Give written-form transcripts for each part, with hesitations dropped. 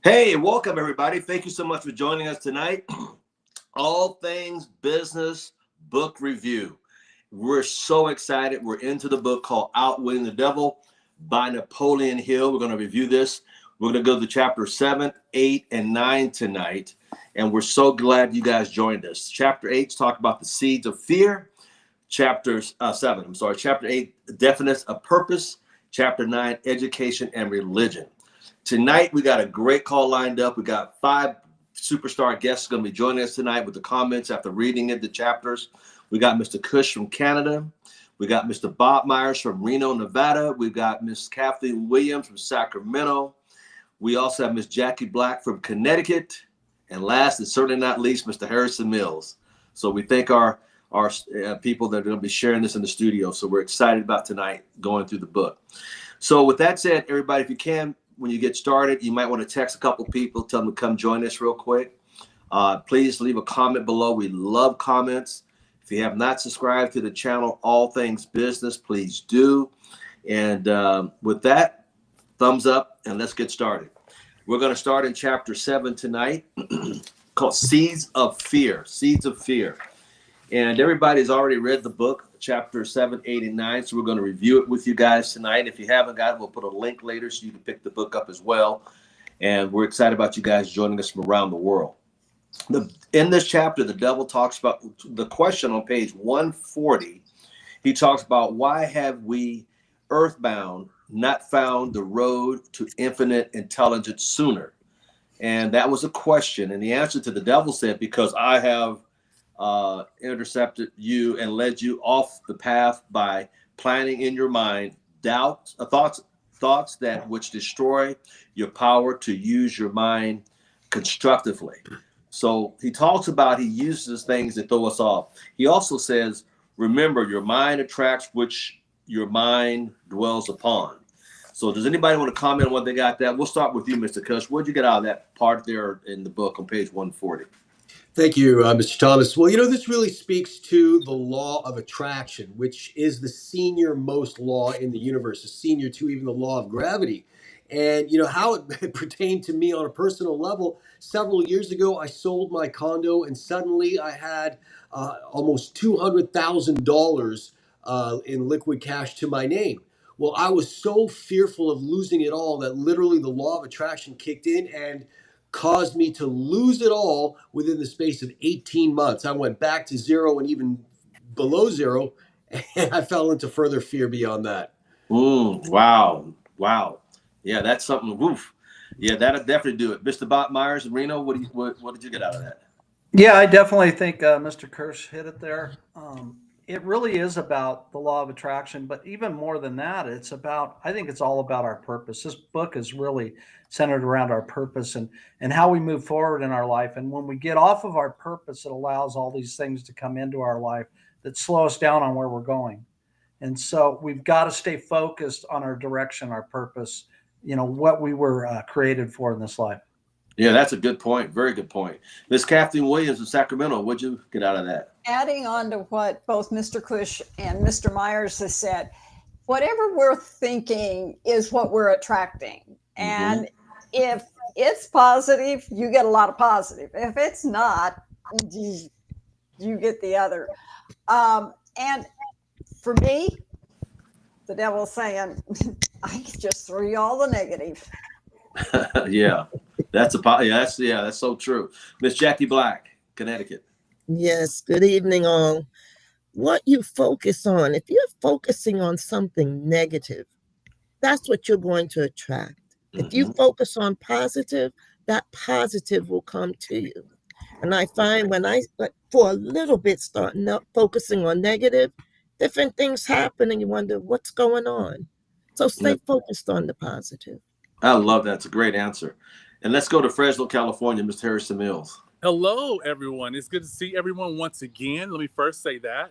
Hey, welcome everybody. Thank you so much for joining us tonight. All things business book review. We're so excited. We're into the book called Outwitting the Devil by Napoleon Hill. We're going to review this. We're going to go to chapter 7, 8, and 9 tonight. And we're so glad you guys joined us. Chapter 8 talk about the seeds of fear. Chapter 8, definition of purpose. Chapter 9, education and religion. Tonight, we got a great call lined up. We got 5 superstar guests going to be joining us tonight with the comments after reading the chapters. We got Mr. Cush from Canada. We got Mr. Bob Myers from Reno, Nevada. We've got Miss Kathleen Williams from Sacramento. We also have Miss Jackie Black from Connecticut. And last and certainly not least, Mr. Harrison Mills. So we thank our people that are going to be sharing this in the studio. So we're excited about tonight going through the book. So with that said, everybody, if you can, when you get started, you might want to text a couple people, tell them to come join us real quick. Please leave a comment below. We love comments. If you have not subscribed to the channel, All Things Business, please do. And with that, thumbs up, and let's get started. We're going to start in chapter 7 tonight called Seeds of Fear. Seeds of Fear. And everybody's already read the book, chapter 7, 8, and 9. So we're going to review it with you guys tonight. If you haven't got it, we'll put a link later so you can pick the book up as well. And we're excited about you guys joining us from around the world. In this chapter, the devil talks about the question on page 140. He talks about why have we earthbound not found the road to infinite intelligence sooner? And that was a question. And the answer to the devil said, because I have intercepted you and led you off the path by planting in your mind doubts, thoughts that which destroy your power to use your mind constructively. So he talks about, he uses things that throw us off. He also says, remember, your mind attracts which your mind dwells upon. So does anybody want to comment on what they got that? We'll start with you, Mr. Cush. What did you get out of that part there in the book on page 140? Thank you, Mr. Thomas. Well, this really speaks to the law of attraction, which is the senior most law in the universe, senior to even the law of gravity. And, how it pertained to me on a personal level. Several years ago, I sold my condo and suddenly I had almost $200,000 in liquid cash to my name. Well, I was so fearful of losing it all that literally the law of attraction kicked in and caused me to lose it all within the space of 18 months. I went back to zero and even below zero, and I fell into further fear beyond that. Wow. Yeah, that's something. Woof. Yeah, that'll definitely do it. Mr. Bob Myers and Reno, what did you get out of that? Yeah, I definitely think Mr. Kirsch hit it there. It really is about the law of attraction, but even more than that, I think it's all about our purpose. This book is really centered around our purpose and how we move forward in our life. And when we get off of our purpose, it allows all these things to come into our life that slow us down on where we're going. And so we've got to stay focused on our direction, our purpose, what we were created for in this life. Yeah, that's a good point. Very good point. Miss Kathleen Williams of Sacramento, what'd you get out of that? Adding on to what both Mr. Cush and Mr. Myers has said, whatever we're thinking is what we're attracting. And if it's positive, you get a lot of positive. If it's not, you get the other. And for me, the devil's saying, I just threw you all the negative. Yeah, that's so true. Miss Jackie Black, Connecticut. Yes, good evening all. What you focus on, if you're focusing on something negative, that's what you're going to attract. If you focus on positive, that positive will come to you. And I find when I, for a little bit, start focusing on negative, different things happen and you wonder what's going on. So stay focused on the positive. I love that. It's a great answer. And let's go to Fresno, California, Mr. Harrison Mills. Hello, everyone. It's good to see everyone once again. Let me first say that.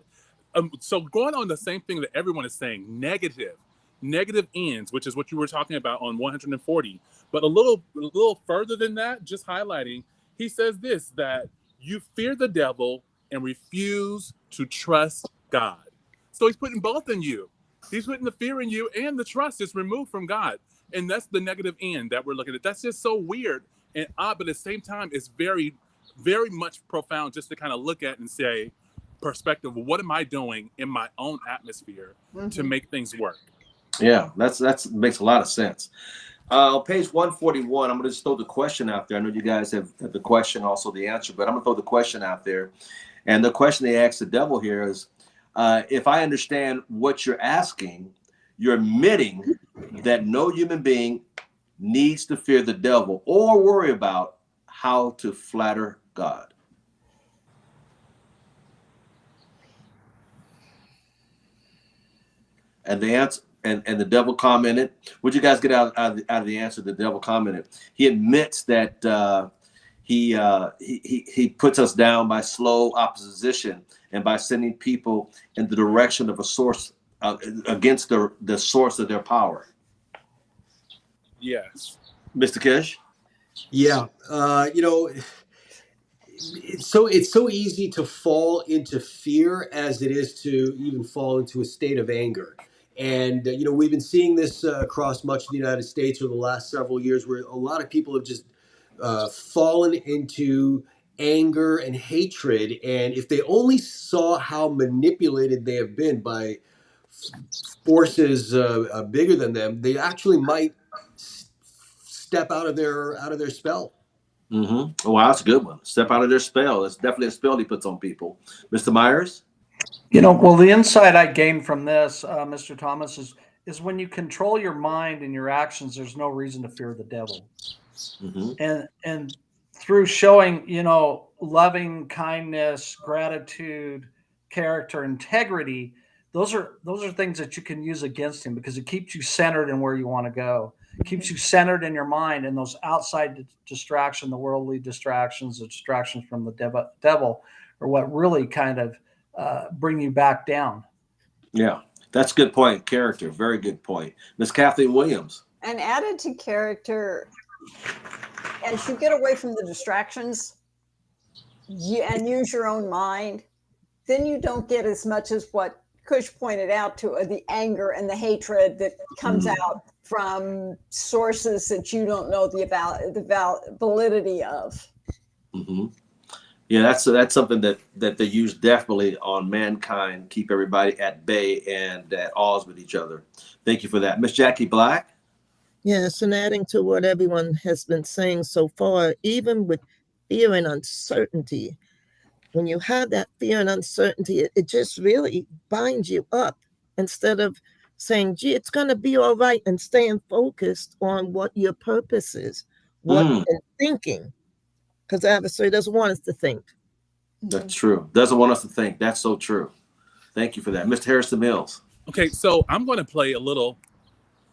So going on the same thing that everyone is saying, negative ends, which is what you were talking about on 140. But a little further than that, just highlighting, he says this, that you fear the devil and refuse to trust God. So he's putting both in you. He's putting the fear in you and the trust is removed from God. And that's the negative end that we're looking at. That's just so weird and odd, but at the same time, it's very, very much profound just to kind of look at and say, perspective, what am I doing in my own atmosphere to make things work? Yeah, that's makes a lot of sense. On page 141, I'm going to just throw the question out there. I know you guys have the question, also the answer, but I'm going to throw the question out there. And the question they asked the devil here is, if I understand what you're asking, you're admitting that no human being needs to fear the devil or worry about how to flatter God. And the answer, and the devil commented, what you guys get out of the answer? The devil commented, he admits that he puts us down by slow opposition and by sending people in the direction of a source against the source of their power. Yes. Mr. Kish? Yeah. It's so easy to fall into fear as it is to even fall into a state of anger. And, we've been seeing this across much of the United States over the last several years, where a lot of people have just fallen into anger and hatred. And if they only saw how manipulated they have been by forces bigger than them, they actually might step out of their spell. Mm-hmm. Oh, wow, that's a good one. Step out of their spell. It's definitely a spell he puts on people. Mr. Myers? Well, the insight I gained from this, Mr. Thomas, is when you control your mind and your actions, there's no reason to fear the devil. Mm-hmm. And through showing, loving kindness, gratitude, character, integrity, those are things that you can use against him, because it keeps you centered in where you want to go. It keeps you centered in your mind, and those outside distraction, the worldly distractions, the distractions from the devil are what really kind of bring you back down. Yeah, that's a good point. Character, very good point. Miss Kathleen Williams. And added to character, as you get away from the distractions and use your own mind, then you don't get as much as what Kush pointed out to the anger and the hatred that comes out from sources that you don't know the validity of. Mm-hmm. Yeah, that's something that they use definitely on mankind, keep everybody at bay and at odds with each other. Thank you for that. Miss Jackie Black? Yes, and adding to what everyone has been saying so far, even with fear and uncertainty, when you have that fear and uncertainty, it just really binds you up instead of saying, gee, it's going to be all right, and staying focused on what your purpose is, and thinking, because the adversary doesn't want us to think. That's true. Doesn't want us to think. That's so true. Thank you for that. Mr. Harrison Mills. Okay, so I'm going to play a little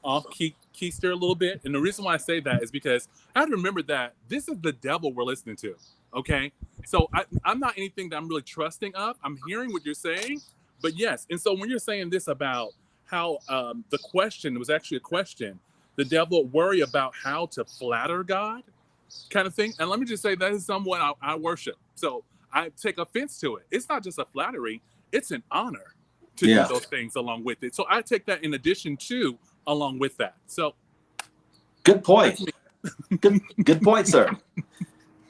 off keister a little bit. And the reason why I say that is because I have to remember that this is the devil we're listening to. Okay, so I'm not anything that I'm really trusting of. I'm hearing what you're saying, but yes. And so when you're saying this about how the question was actually a question, the devil worry about how to flatter God kind of thing. And let me just say that is someone I worship. So I take offense to it. It's not just a flattery, it's an honor to do those things along with it. So I take that in addition to along with that. So good point. good point, sir.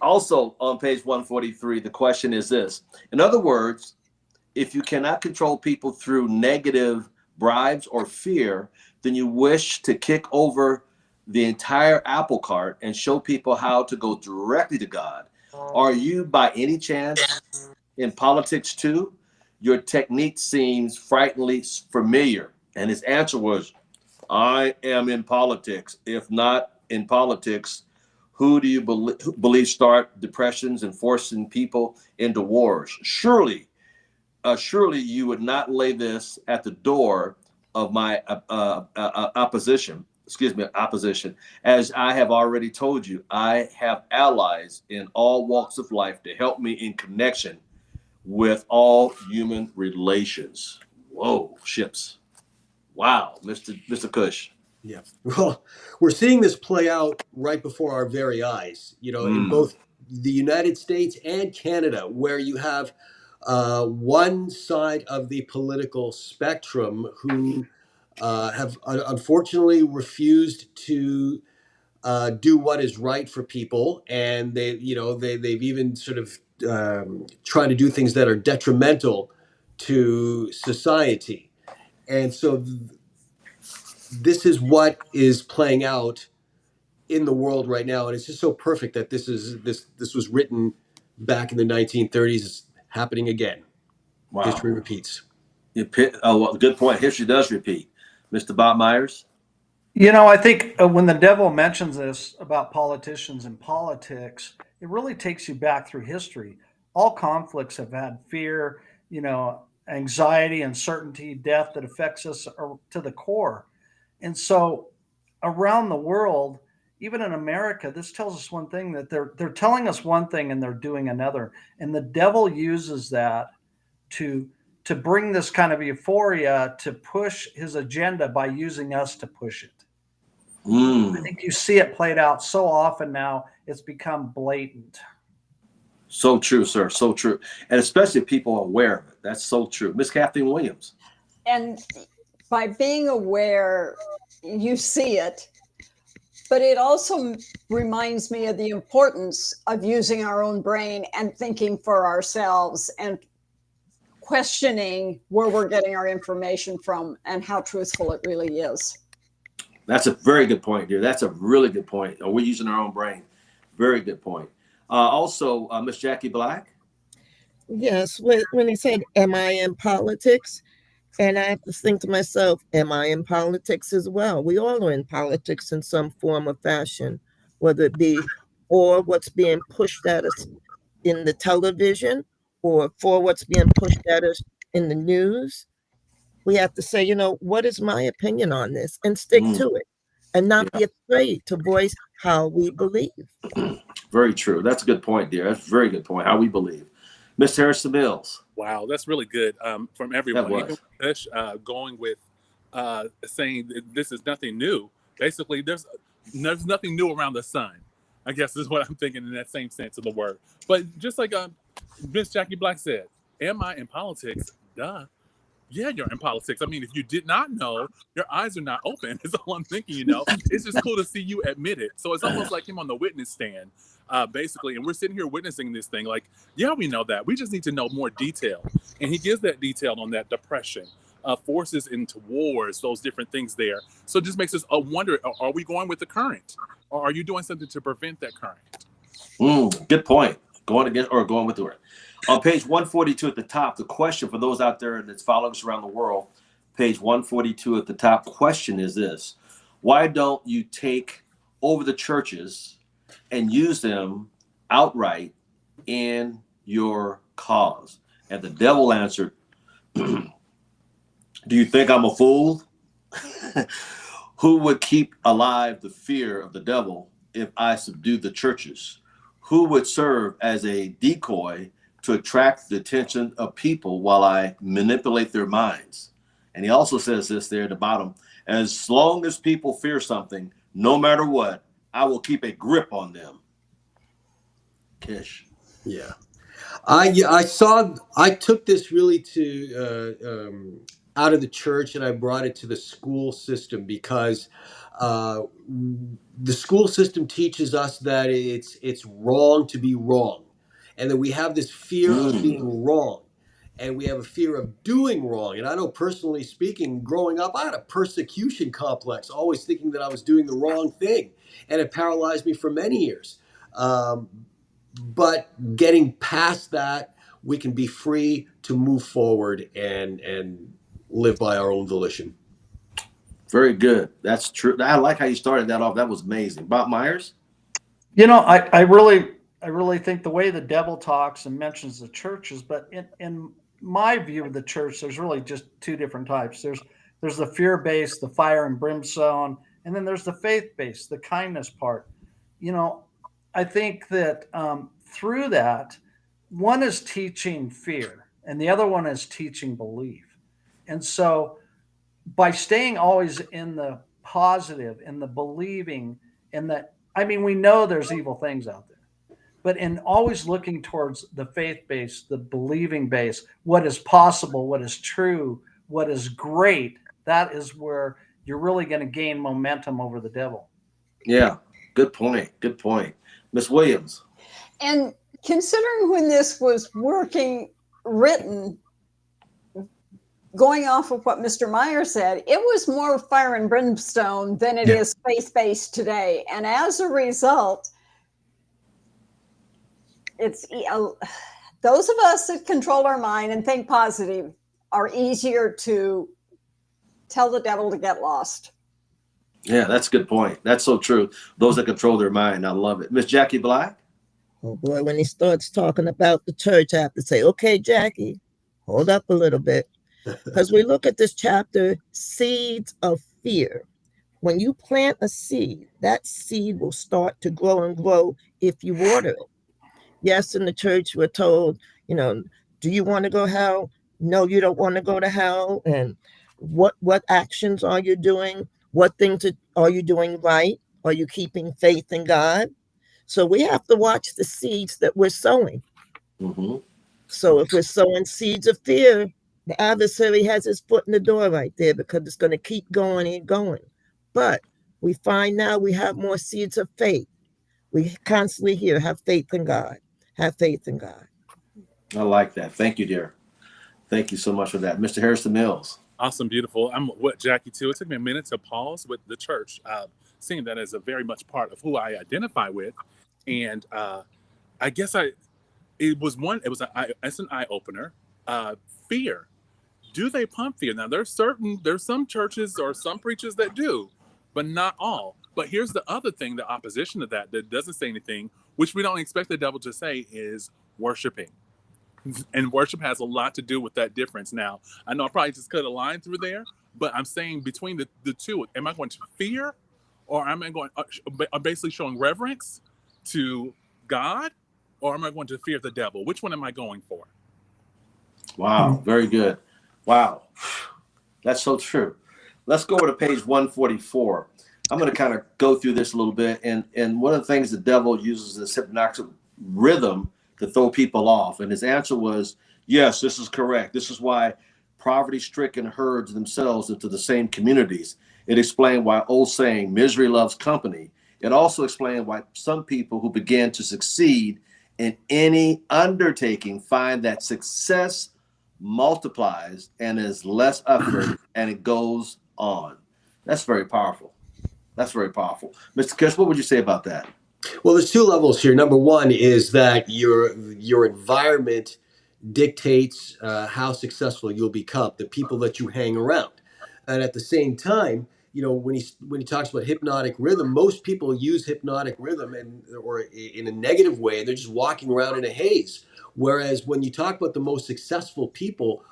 Also on page 143, the question is this. In other words, if you cannot control people through negative bribes or fear, then you wish to kick over the entire apple cart and show people how to go directly to God. Are you by any chance in politics too? Your technique seems frighteningly familiar. And his answer was, I am in politics. If not in politics, who do you believe start depressions and forcing people into wars? Surely you would not lay this at the door of my opposition. As I have already told you, I have allies in all walks of life to help me in connection with all human relations. Whoa, ships. Wow, Mr. Kush. Yeah. Well, we're seeing this play out right before our very eyes, in both the United States and Canada, where you have one side of the political spectrum who have unfortunately refused to do what is right for people, and they've even sort of tried to do things that are detrimental to society. And so this is what is playing out in the world right now, and it's just so perfect that this was written back in the 1930s. It's happening again. Wow. History repeats. Well, good point. History does repeat. Mr. Bob Myers? I think when the devil mentions this about politicians and politics, it really takes you back through history. All conflicts have had fear, anxiety, uncertainty, death that affects us to the core. And so around the world, even in America, this tells us one thing, that they're telling us one thing and they're doing another. And the devil uses that to bring this kind of euphoria, to push his agenda by using us to push it. I think you see it played out so often now, it's become blatant. So true, sir. So true. And especially if people are aware of it. That's so true. Miss Kathleen Williams. And by being aware, you see it, but it also reminds me of the importance of using our own brain and thinking for ourselves and questioning where we're getting our information from and how truthful it really is. That's a very good point, dear. That's a really good point. We're using our own brain. Very good point. Also, Miss Jackie Black. Yes, when he said, "Am I in politics?" And I have to think to myself, am I in politics as well? We all are in politics in some form or fashion, whether it be or what's being pushed at us in the television or for what's being pushed at us in the news. We have to say, what is my opinion on this, and stick to it and not be afraid to voice how we believe. Very true. That's a good point, dear. That's a very good point. How we believe. Miss Harrison Mills. Wow, that's really good from everyone. Even Kush, going with saying that this is nothing new. Basically, there's nothing new around the sun, I guess is what I'm thinking in that same sense of the word. But just like Miss Jackie Black said, am I in politics? Duh. Yeah, you're in politics. I mean, if you did not know, your eyes are not open. Is all I'm thinking, It's just cool to see you admit it. So it's almost like him on the witness stand, basically. And we're sitting here witnessing this thing like, yeah, we know that. We just need to know more detail. And he gives that detail on that depression, forces into wars, those different things there. So it just makes us wonder, are we going with the current? Or are you doing something to prevent that current? Good point. Going against or going with the word. On page 142 at the top, the question for those out there that's following us around the world, page 142 at the top, question is this: why don't you take over the churches and use them outright in your cause? And the devil answered, do you think I'm a fool? Who would keep alive the fear of the devil if I subdue the churches? Who would serve as a decoy to attract the attention of people while I manipulate their minds? And he also says this there at the bottom: as long as people fear something, no matter what, I will keep a grip on them. Kish. Yeah. I took this really to out of the church, and I brought it to the school system, because the school system teaches us that it's wrong to be wrong, and that we have this fear of being wrong, and we have a fear of doing wrong. And I know, personally speaking, growing up, I had a persecution complex, always thinking that I was doing the wrong thing, and it paralyzed me for many years. But getting past that, we can be free to move forward and live by our own volition. Very good. That's true. I like how you started that off. That was amazing. Bob Myers? I really think the way the devil talks and mentions the churches, but in my view of the church, there's really just two different types. There's the fear-based, the fire and brimstone, and then there's the faith-based, the kindness part. I think that through that, one is teaching fear and the other one is teaching belief. And so by staying always in the positive, in the believing, we know there's evil things out there, but in always looking towards the faith-based, the believing base, what is possible, what is true, what is great, that is where you're really going to gain momentum over the devil. Yeah. Good point. Good point. Miss Williams. And considering when this was written, going off of what Mr. Meyer said, it was more fire and brimstone than it is faith-based today. And as a result, it's those of us that control our mind and think positive are easier to tell the devil to get lost. Yeah, that's a good point. That's so true. Those that control their mind. I love it. Miss Jackie Black. Oh boy, when he starts talking about the church, I have to say, okay, Jackie, hold up a little bit. Because we look at this chapter, seeds of fear. When you plant a seed, that seed will start to grow and grow if you water it. Yes, in the church, we're told, do you want to go to hell? No, you don't want to go to hell. And what actions are you doing? What things are you doing right? Are you keeping faith in God? So we have to watch the seeds that we're sowing. Mm-hmm. So if we're sowing seeds of fear, the adversary has his foot in the door right there because it's going to keep going and going. But we find now we have more seeds of faith. We constantly hear, have faith in God. Have faith in God. I like that. Thank you, dear. Thank you so much for that. Mr. Harrison Mills. Awesome, beautiful. I'm with Jackie too. It took me a minute to pause with the church, seeing that as a very much part of who I identify with. And I guess it's an eye opener. Fear. Do they pump fear? Now there's some churches or some preachers that do, but not all. But here's the other thing, the opposition to that doesn't say anything, which we don't expect the devil to say, is worshiping. And worship has a lot to do with that difference. Now, I know I probably just cut a line through there, but I'm saying between the two, am I going to fear, or am I going basically showing reverence to God, or am I going to fear the devil? Which one am I going for? Wow, very good. Wow, that's so true. Let's go over to page 144. I'm going to kind of go through this a little bit. And one of the things the devil uses is hypnotic rhythm to throw people off. And his answer was, yes, this is correct. This is why poverty-stricken herds themselves into the same communities. It explained why old saying, misery loves company. It also explained why some people who begin to succeed in any undertaking find that success multiplies and is less effort, and it goes on. That's very powerful. That's very powerful. Mr. Kish, what would you say about that? Well, there's two levels here. Number one is that your environment dictates how successful you'll become, the people that you hang around. And at the same time, when he talks about hypnotic rhythm, most people use hypnotic rhythm or in a negative way, and they're just walking around in a haze. Whereas when you talk about the most successful people,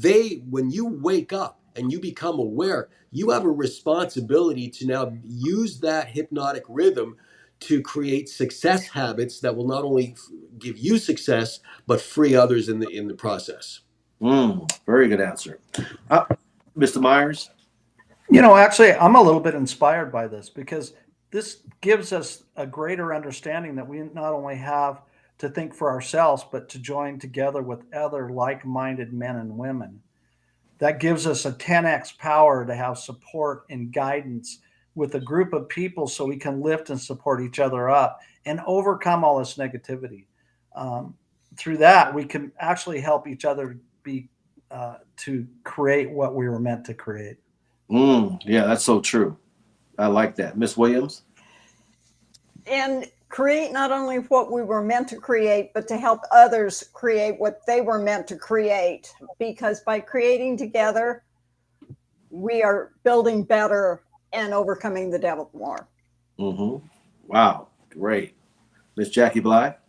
when you wake up and you become aware, you have a responsibility to now use that hypnotic rhythm to create success habits that will not only give you success, but free others in the process. Very good answer. Mr. Myers? Actually, I'm a little bit inspired by this because this gives us a greater understanding that we not only have to think for ourselves, but to join together with other like-minded men and women. That gives us a 10x power to have support and guidance with a group of people so we can lift and support each other up and overcome all this negativity. Through that, we can actually help each other to create what we were meant to create. Yeah, that's so true. I like that. Miss Williams? And create not only what we were meant to create, but to help others create what they were meant to create. Because by creating together, we are building better and overcoming the devil more. Mm-hmm. Wow, great. Miss Jackie Black?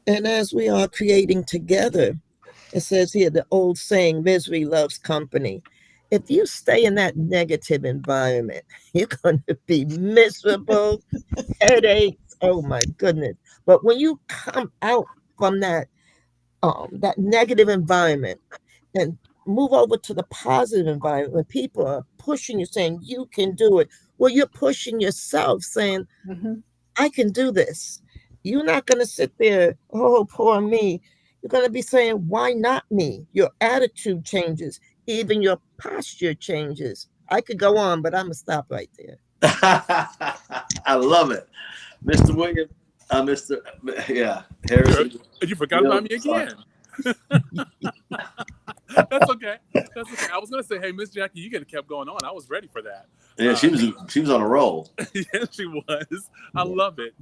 And as we are creating together, it says here, the old saying, misery loves company. If you stay in that negative environment, you're going to be miserable, headaches. Oh my goodness. But when you come out from that negative environment and move over to the positive environment, when people are pushing you, saying you can do it, well, you're pushing yourself, saying, I can do this. You're not going to sit there, oh, poor me. You're going to be saying, why not me? Your attitude changes. Even your posture changes. I could go on, but I'm going to stop right there. I love it. Mr. William, Harrison. You forgot about me again. That's okay. That's okay. I was gonna say, hey, Miss Jackie, you could have kept going on. I was ready for that. Yeah, she was on a roll. Yeah, she was. I love it.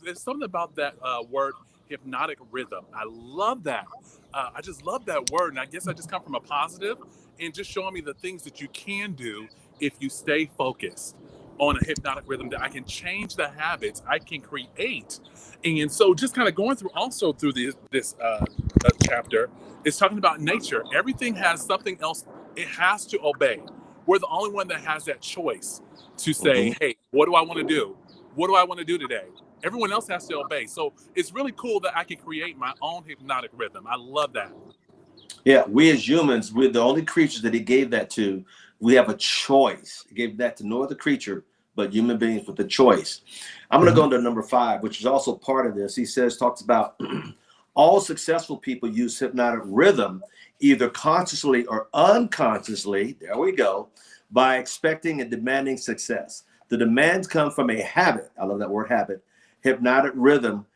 There's something about that word, hypnotic rhythm. I love that. I just love that word, and I guess I just come from a positive, and just showing me the things that you can do if you stay focused on a hypnotic rhythm, that I can change the habits I can create. And so just kind of going through also through this chapter, it's talking about nature. Everything has something else it has to obey. We're the only one that has that choice to say, hey, what do I want to do? What do I want to do today? Everyone else has to obey. So it's really cool that I can create my own hypnotic rhythm. I love that. Yeah, we as humans, we're the only creatures that he gave that to. We have a choice. He gave that to no other creature but human beings with a choice. I'm going to go into number 5, which is also part of this. He talks about all successful people use hypnotic rhythm either consciously or unconsciously, there we go, by expecting and demanding success. The demands come from a habit. I love that word, habit. Hypnotic rhythm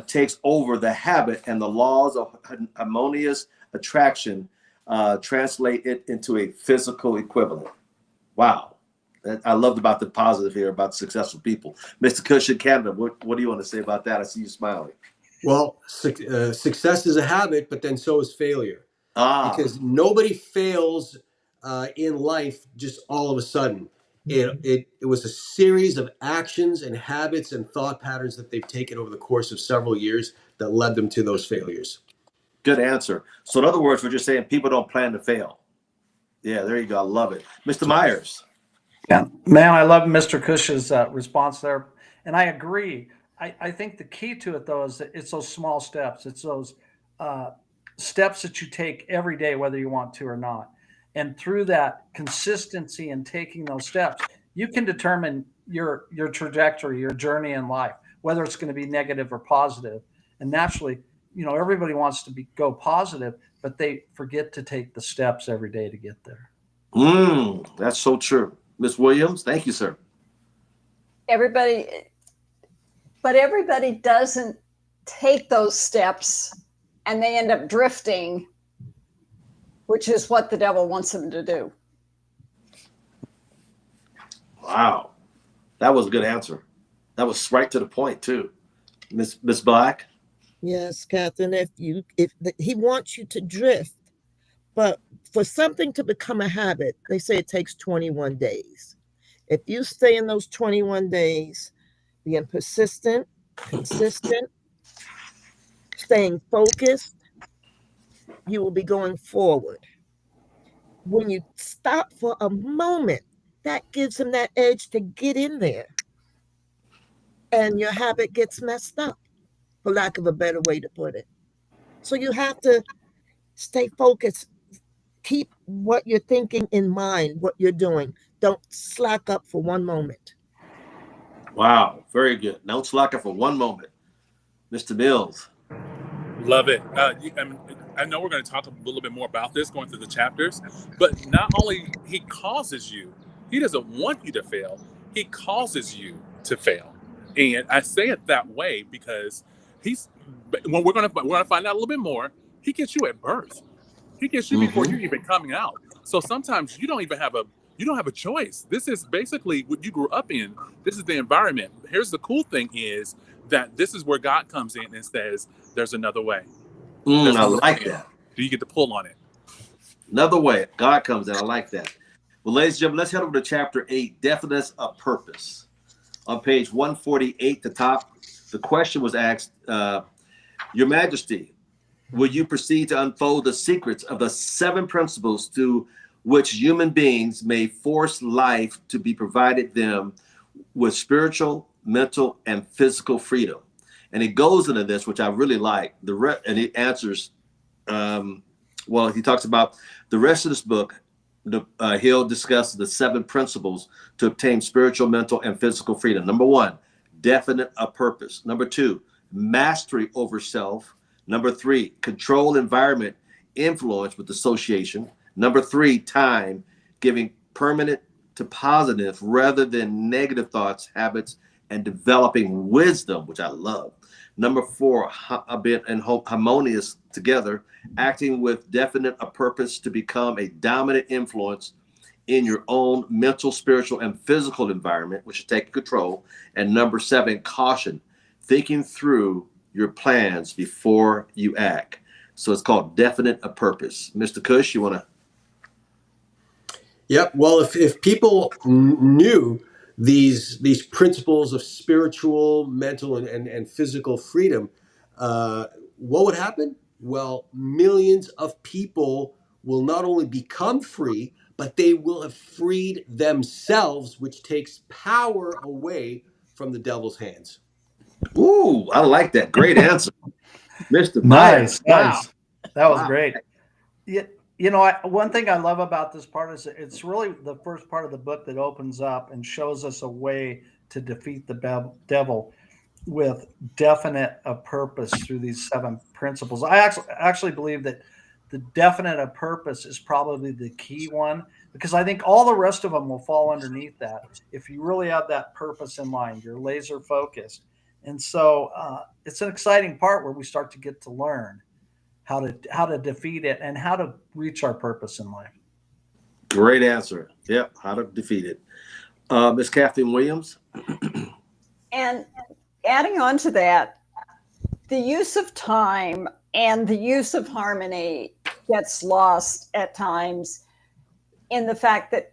takes over the habit, and the laws of harmonious attraction translate it into a physical equivalent. Wow. I loved about the positive here about successful people. Mr. Cush in Canada, what do you want to say about that? I see you smiling. Well, success is a habit, but then so is failure. Because nobody fails in life just all of a sudden. It was a series of actions and habits and thought patterns that they've taken over the course of several years that led them to those failures. Good answer. So in other words, we're just saying people don't plan to fail. Yeah, there you go. I love it. Mr. Myers. Yeah, man, I love Mr. Cush's response there. And I agree. I think the key to it, though, is that it's those small steps. It's those steps that you take every day, whether you want to or not. And through that consistency in taking those steps, you can determine your trajectory, your journey in life, whether it's going to be negative or positive. And naturally, everybody wants to go positive, but they forget to take the steps every day to get there. That's so true. Ms. Williams, thank you, sir. Everybody doesn't take those steps, and they end up drifting, which is what the devil wants them to do. Wow. That was a good answer. That was right to the point, too. Miss Black? Yes, Catherine, if he wants you to drift, but for something to become a habit, they say it takes 21 days. If you stay in those 21 days, being persistent, consistent, staying focused, you will be going forward. When you stop for a moment, that gives them that edge to get in there. And your habit gets messed up, for lack of a better way to put it. So you have to stay focused. Keep what you're thinking in mind, what you're doing. Don't slack up for one moment. Wow, very good. Don't slack up for one moment. Mr. Mills. Love it. I know we're going to talk a little bit more about this going through the chapters, but not only he causes you, he doesn't want you to fail. He causes you to fail. And I say it that way because we're going to find out a little bit more. He gets you at birth. He gets you before you're even coming out. So sometimes you don't have a choice. This is basically what you grew up in. This is the environment. Here's the cool thing is that this is where God comes in and says, there's another way. I like that. Do you get to pull on it? Another way. God comes in. I like that. Well, ladies and gentlemen, let's head over to chapter 8, Definiteness of Purpose. On page 148, the top, the question was asked, Your Majesty, will you proceed to unfold the secrets of the 7 principles through which human beings may force life to be provided them with spiritual, mental, and physical freedom? And it goes into this, which I really like. And he answers, he talks about the rest of this book. He'll discuss the 7 principles to obtain spiritual, mental, and physical freedom. Number 1, definite of purpose. Number 2, mastery over self. Number 3, control environment, influence with association. Number 3, time, giving permanent to positive rather than negative thoughts, habits, and developing wisdom, which I love. Number 4, a bit and harmonious together, acting with definite a purpose to become a dominant influence in your own mental, spiritual, and physical environment, which is taking control. And number 7, caution, thinking through your plans before you act. So it's called definite a purpose. Mr. Cush, you want to? Yep. Well, if people knew these principles of spiritual, mental, and physical freedom, what would happen? Well, millions of people will not only become free, but they will have freed themselves, which takes power away from the devil's hands. Ooh, I like that. Great answer, Mr. Myers. Nice, Wow. nice. That was Wow. great. One thing I love about this part is it's really the first part of the book that opens up and shows us a way to defeat the devil with definite a purpose through these 7 principles. I actually believe that the definite a purpose is probably the key one, because I think all the rest of them will fall underneath that if you really have that purpose in mind. You're laser focused, and so it's an exciting part where we start to get to learn how to defeat it and how to reach our purpose in life. Great answer. Yep, how to defeat it. Miss Kathleen Williams. And adding on to that, the use of time and the use of harmony gets lost at times in the fact that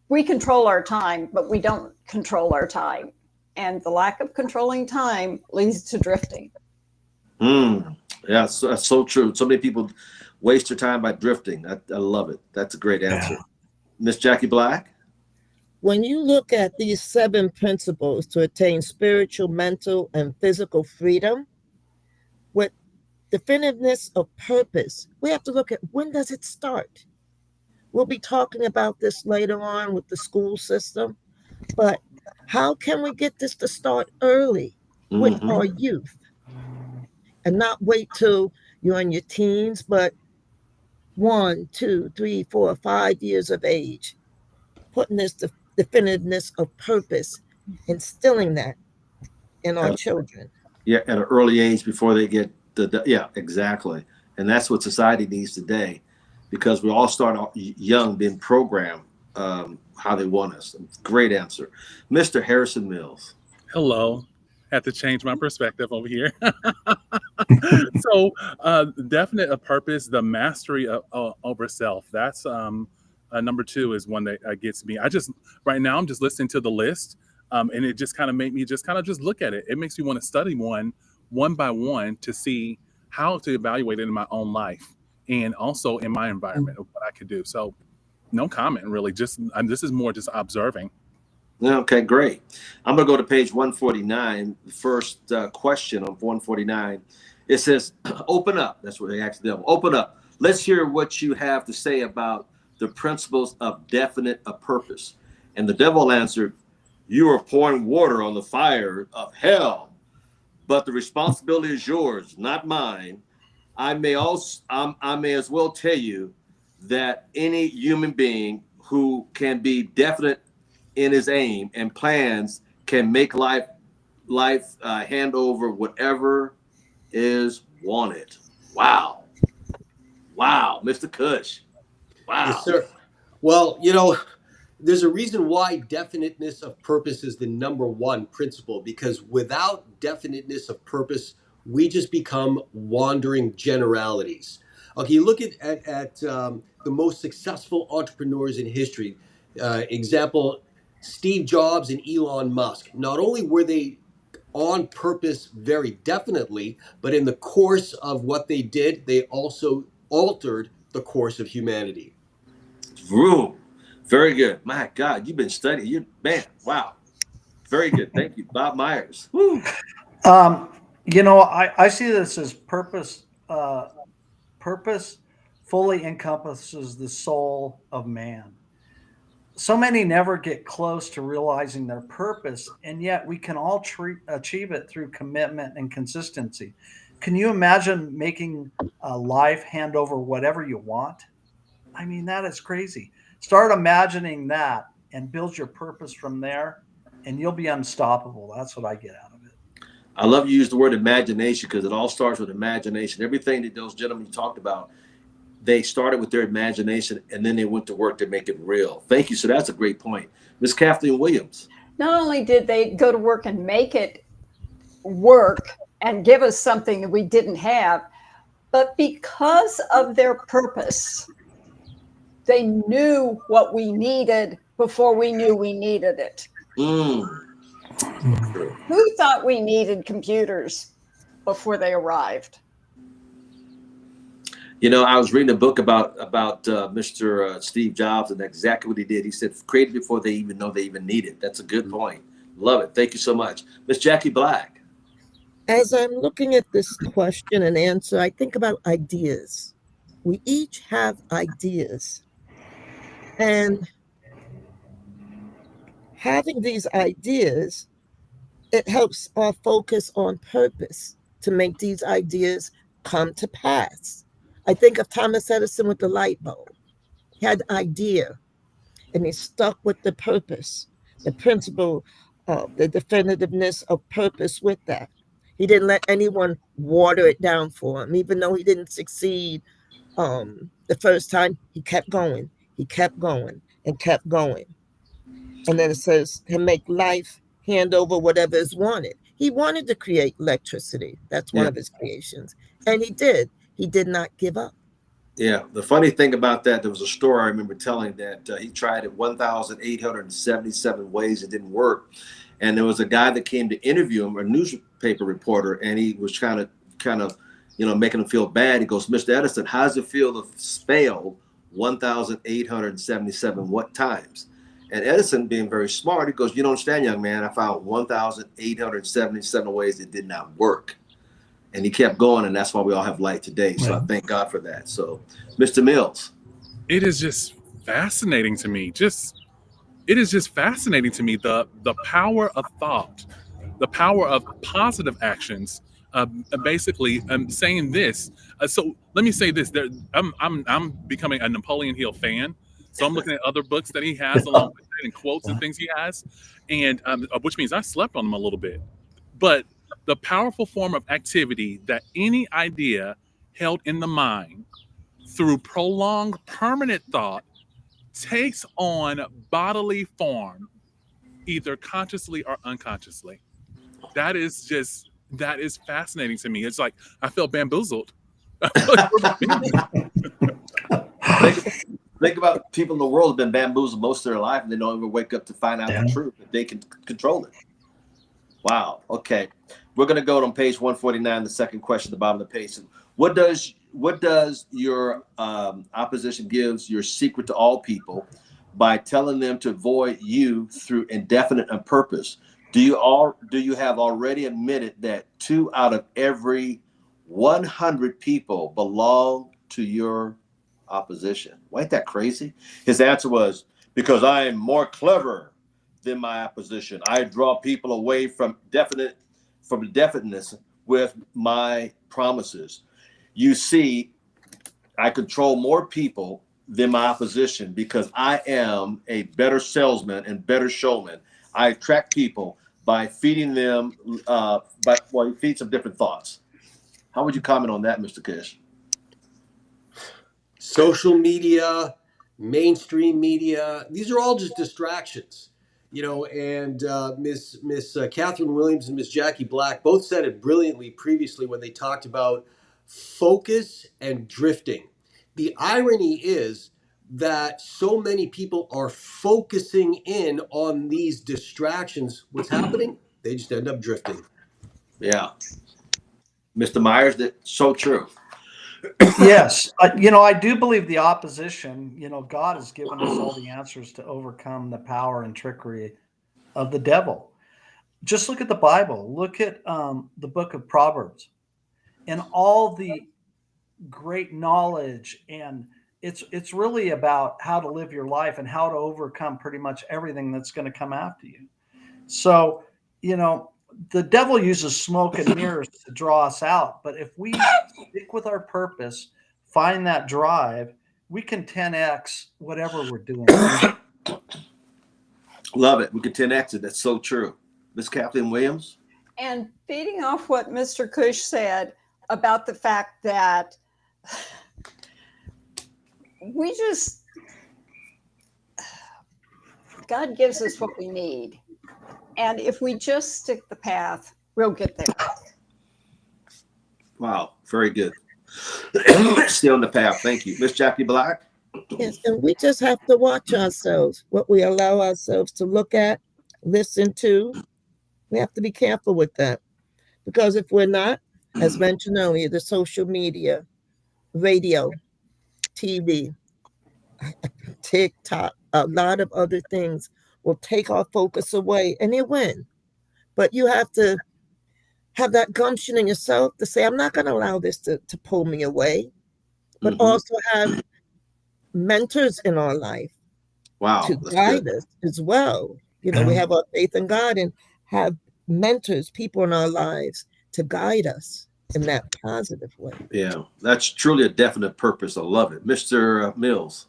we control our time, but we don't control our time. And the lack of controlling time leads to drifting. Yeah, that's so true. So many people waste their time by drifting. I love it. That's a great answer. Miss Jackie Black. When you look at these 7 principles to attain spiritual, mental, and physical freedom, with definitiveness of purpose, we have to look at when does it start? We'll be talking about this later on with the school system, but how can we get this to start early with our youth and not wait till you're in your teens, but 1, 2, 3, 4, 5 years of age, putting this definitiveness of purpose, instilling that in our children. Yeah, at an early age before they get yeah, exactly. And that's what society needs today, because we all start off young, being programmed how they want us. Great answer. Mr. Harrison Mills. Hello. Had to change my perspective over here. So definite a purpose, the mastery of over self. That's number 2 is one that gets me. Right now I'm just listening to the list, and it just kind of made me just look at it. It makes me want to study one by one to see how to evaluate it in my own life and also in my environment of what I could do. So no comment really. This is more just observing. Okay, great. I'm going to go to page 149. The first question of 149. It says, open up. That's what they asked the devil. Open up. Let's hear what you have to say about the principles of definite a purpose. And the devil answered, you are pouring water on the fire of hell, but the responsibility is yours, not mine. I may as well tell you that any human being who can be definite in his aim and plans can make life hand over whatever is wanted. Wow, Mr. Cush. Wow. Yes, sir. Well, there's a reason why definiteness of purpose is the number 1 principle, because without definiteness of purpose, we just become wandering generalities. Okay, you look at the most successful entrepreneurs in history. Example, Steve Jobs and Elon Musk. Not only were they on purpose very definitely, but in the course of what they did, they also altered the course of humanity. Vroom. Very good. My God, you've been studying. Wow. Very good. Thank you, Bob Myers. Woo. I see this as purpose. Purpose fully encompasses the soul of man. So many never get close to realizing their purpose, and yet we can all achieve it through commitment and consistency. Can you imagine making a life hand over whatever you want? I mean, that is crazy. Start imagining that and build your purpose from there, and you'll be unstoppable. That's what I get out of it. I love you use the word imagination, because it all starts with imagination. Everything that those gentlemen talked about, they started with their imagination and then they went to work to make it real. Thank you. So that's a great point. Miss Kathleen Williams. Not only did they go to work and make it work and give us something that we didn't have, but because of their purpose, they knew what we needed before we knew we needed it. Who thought we needed computers before they arrived? You know, I was reading a book about Mr. Steve Jobs, and exactly what he did. He said, created before they even know they even need it. That's a good point. Love it. Thank you so much. Miss Jackie Black. As I'm looking at this question and answer, I think about ideas. We each have ideas. And having these ideas, it helps our focus on purpose to make these ideas come to pass. I think of Thomas Edison with the light bulb. He had the idea and he stuck with the purpose, the principle of the definitiveness of purpose with that. He didn't let anyone water it down for him, even though he didn't succeed the first time. He kept going, he kept going, and kept going. And then it says, to make life hand over whatever is wanted. He wanted to create electricity. That's one of his creations. And he did. He did not give up. Yeah. The funny thing about that, there was a story I remember telling that he tried it 1,877 ways. It didn't work. And there was a guy that came to interview him, a newspaper reporter, and he was kind of, you know, making him feel bad. He goes, Mr. Edison, how does it feel to fail 1,877 what times? And Edison, being very smart, he goes, you don't understand, young man. I found 1,877 ways it did not work. And he kept going, and that's why we all have light today. So I thank God for that. So, Mr. Mills. It is just fascinating to me. It is just fascinating to me, the power of thought, the power of positive actions. Basically, saying this. So let me say this: I'm becoming a Napoleon Hill fan. So I'm looking at other books that he has along with it and quotes and things he has, and which means I slept on them a little bit. But the powerful form of activity that any idea held in the mind through prolonged permanent thought takes on bodily form, either consciously or unconsciously. That is fascinating to me. It's like I feel bamboozled. Think about people in the world have been bamboozled most of their life, and they don't even wake up to find out the truth that they can control it. Wow. Okay. We're going to go on page 149, the second question at the bottom of the page. What does your opposition gives your secret to all people by telling them to avoid you through indefinite and purpose? Do you have already admitted that 2 out of every 100 people belong to your opposition? Why ain't that crazy? His answer was, because I am more clever than my opposition. I draw people away from the definiteness with my promises. You see, I control more people than my opposition because I am a better salesman and better showman. I attract people by feeding them, he feeds them different thoughts. How would you comment on that, Mr. Kish? Social media, mainstream media, these are all just distractions. You know, and Miss Catherine Williams and Miss Jackie Black both said it brilliantly previously when they talked about focus and drifting. The irony is that so many people are focusing in on these distractions. What's happening? They just end up drifting. Yeah. Mr. Myers, that's so true. Yes. I do believe the opposition, God has given us all the answers to overcome the power and trickery of the devil. Just look at the Bible. Look at the book of Proverbs and all the great knowledge. And it's really about how to live your life and how to overcome pretty much everything that's going to come after you. So, the devil uses smoke and mirrors to draw us out. But if we stick with our purpose, find that drive, we can 10x whatever we're doing. Love it. We can 10X it. That's so true. Miss Kathleen Williams. And feeding off what Mr. Cush said about the fact that we just, God gives us what we need. And if we just stick the path, we'll get there. Wow. Very good. Stay on the path. Thank you. Miss Jackie Black. Yes, and we just have to watch ourselves, what we allow ourselves to look at, listen to. We have to be careful with that. Because if we're not, as mentioned earlier, the social media, radio, TV, TikTok, a lot of other things will take our focus away and they win. But you have to have that gumption in yourself to say, I'm not going to allow this to pull me away, but also have mentors in our life to guide us as well. You know, we have our faith in God and have mentors, people in our lives to guide us in that positive way. Yeah, that's truly a definite purpose. I love it. Mr. Mills.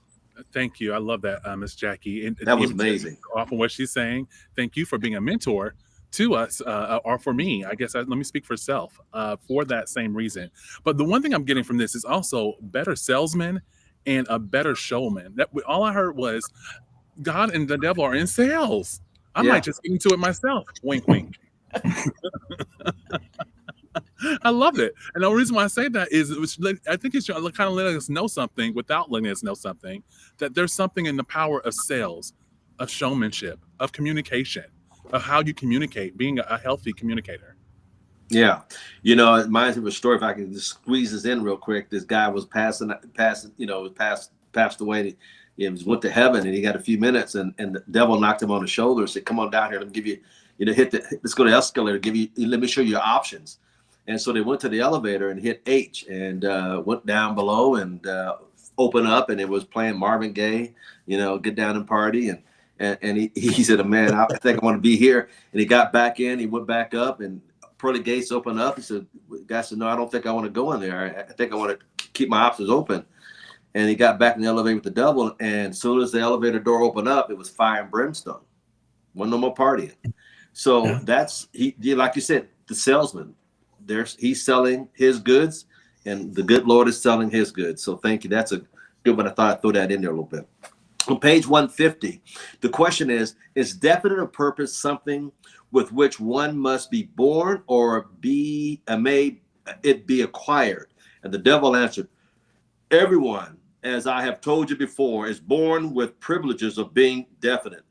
Thank you. I love that, Miss Jackie. And that was amazing. Off of what she's saying, thank you for being a mentor to us, or for me. I guess let me speak for self for that same reason. But the one thing I'm getting from this is also better salesman and a better showman. That all I heard was God and the devil are in sales. I might just get into it myself. Wink, wink. I love it. And the reason why I say that is I think it's kind of letting us know something without letting us know something, that there's something in the power of sales, of showmanship, of communication, of how you communicate, being a healthy communicator. Yeah. You know, it reminds me of a story, if I can just squeeze this in real quick. This guy was passed away. He went to heaven and he got a few minutes and the devil knocked him on the shoulder and said, come on down here. Let me give you, let's go to the escalator, let me show you your options. And so they went to the elevator and hit H and went down below and opened up and it was playing Marvin Gaye, Get Down and Party. And he said, man, I think I want to be here. And he got back in, he went back up and pearly gates opened up. He said, the guy said, no, I don't think I want to go in there. I think I want to keep my options open. And he got back in the elevator with the devil. And as soon as the elevator door opened up, it was fire and brimstone. Wasn't no more partying. So that's, like you said, the salesman. He's selling his goods and the good Lord is selling his goods. So thank you. That's a good one. I thought I'd throw that in there a little bit. On page 150, the question is definite of purpose something with which one must be born or may it be acquired? And the devil answered, everyone, as I have told you before, is born with privileges of being definite,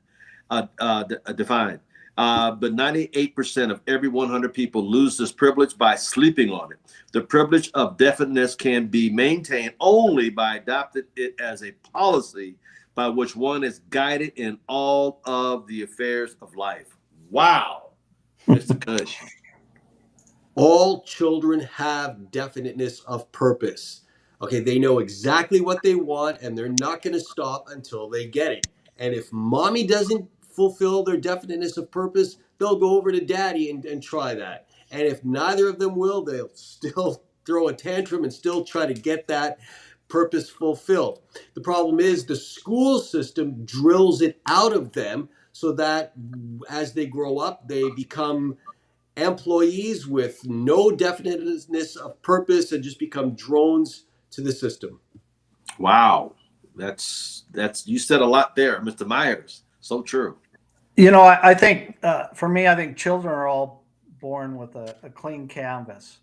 defined. But 98% of every 100 people lose this privilege by sleeping on it. The privilege of definiteness can be maintained only by adopting it as a policy by which one is guided in all of the affairs of life. Wow, Mr. Cush. All children have definiteness of purpose. Okay, they know exactly what they want and they're not going to stop until they get it. And if mommy doesn't fulfill their definiteness of purpose, they'll go over to daddy and try that. And if neither of them will, they'll still throw a tantrum and still try to get that purpose fulfilled. The problem is the school system drills it out of them so that as they grow up, they become employees with no definiteness of purpose and just become drones to the system. Wow. That's you said a lot there, Mr. Myers. So true. I think for me, I think children are all born with a clean canvas.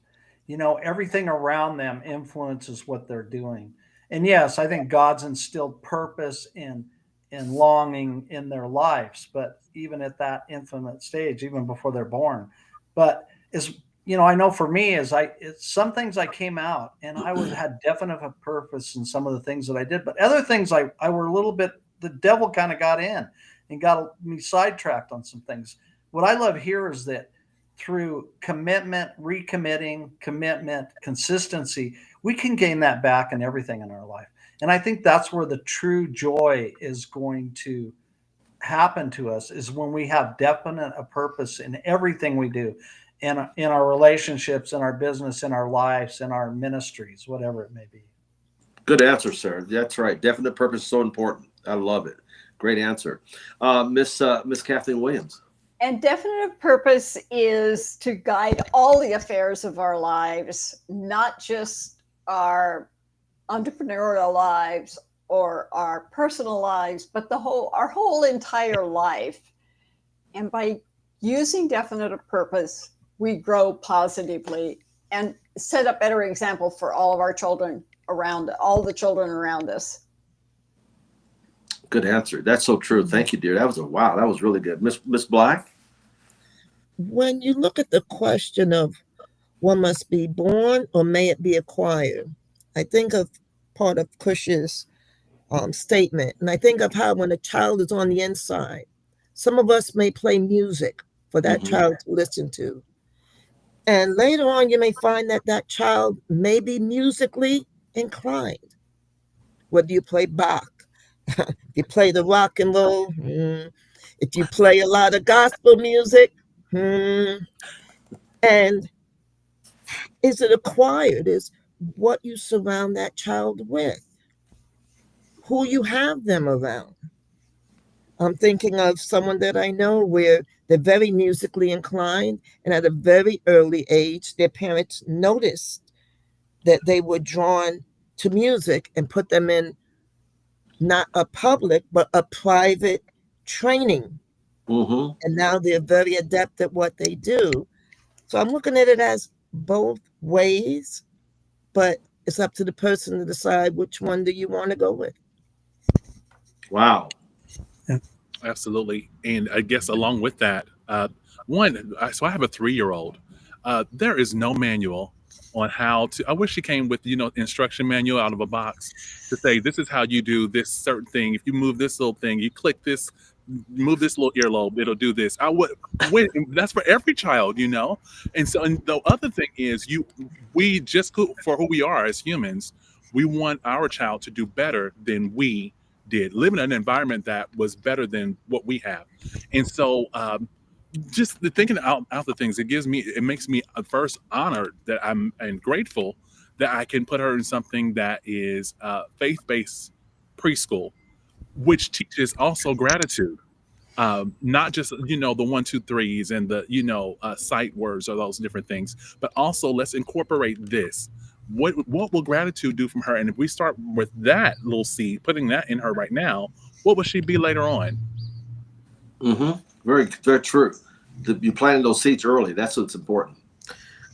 Everything around them influences what they're doing. And yes, I think God's instilled purpose and longing in their lives, but even at that infant stage, even before they're born. But I know for me some things I came out and I had definite purpose in some of the things that I did, but other things I were a little bit, the devil kind of got in and got me sidetracked on some things. What I love here is that through commitment, recommitting, commitment, consistency, we can gain that back in everything in our life. And I think that's where the true joy is going to happen to us, is when we have definite a purpose in everything we do, in our relationships, in our business, in our lives, in our ministries, whatever it may be. Good answer, sir. That's right. Definite purpose is so important. I love it. Great answer. Miss Kathleen Williams. And definitive purpose is to guide all the affairs of our lives, not just our entrepreneurial lives or our personal lives, but our whole entire life. And by using definitive purpose, we grow positively and set a better example for all of our children all the children around us. Good answer. That's so true. Thank you, dear. That was really good. Miss Black. When you look at the question of one must be born or may it be acquired, I think of part of Cush's statement, and I think of how when a child is on the inside, some of us may play music for that child to listen to. And later on, you may find that that child may be musically inclined. Whether you play Bach, if you play the rock and roll, if you play a lot of gospel music, and is it acquired? Is what you surround that child with, who you have them around. I'm thinking of someone that I know where they're very musically inclined, and at a very early age, their parents noticed that they were drawn to music and put them in not a public, but a private training. And now they're very adept at what they do. So I'm looking at it as both ways, but it's up to the person to decide which one do you want to go with. Wow. Absolutely. And I guess along with that, so I have a 3-year-old. There is no manual on how to. I wish she came with instruction manual out of a box to say this is how you do this certain thing. If you move this little thing, you click this, move this little earlobe, it'll do this. That's for every child, And so, and the other thing is, we just for who we are as humans, we want our child to do better than we did, live in an environment that was better than what we have. And so just thinking out the things, it makes me first honored that and grateful that I can put her in something that is faith-based preschool, which teaches also gratitude. Not just the 1, 2, 3s and the sight words or those different things, but also let's incorporate this. What will gratitude do from her? And if we start with that little seed, putting that in her right now, what will she be later on? Very, very true. You planting those seeds early. That's what's important.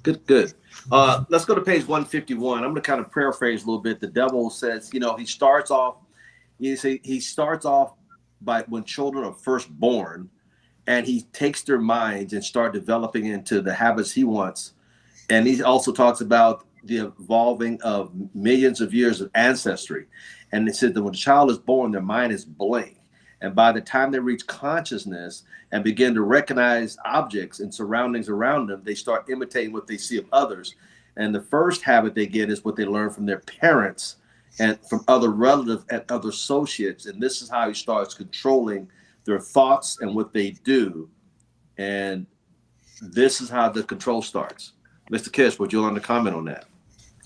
Good. Let's go to page 151. I'm going to kind of paraphrase a little bit. The devil says, he starts off by when children are first born, and he takes their minds and start developing into the habits he wants. And he also talks about the evolving of millions of years of ancestry. And it said that when a child is born, their mind is blank. And by the time they reach consciousness and begin to recognize objects and surroundings around them, they start imitating what they see of others. And the first habit they get is what they learn from their parents and from other relatives and other associates. And this is how he starts controlling their thoughts and what they do. And this is how the control starts. Mr. Kish, would you like to comment on that?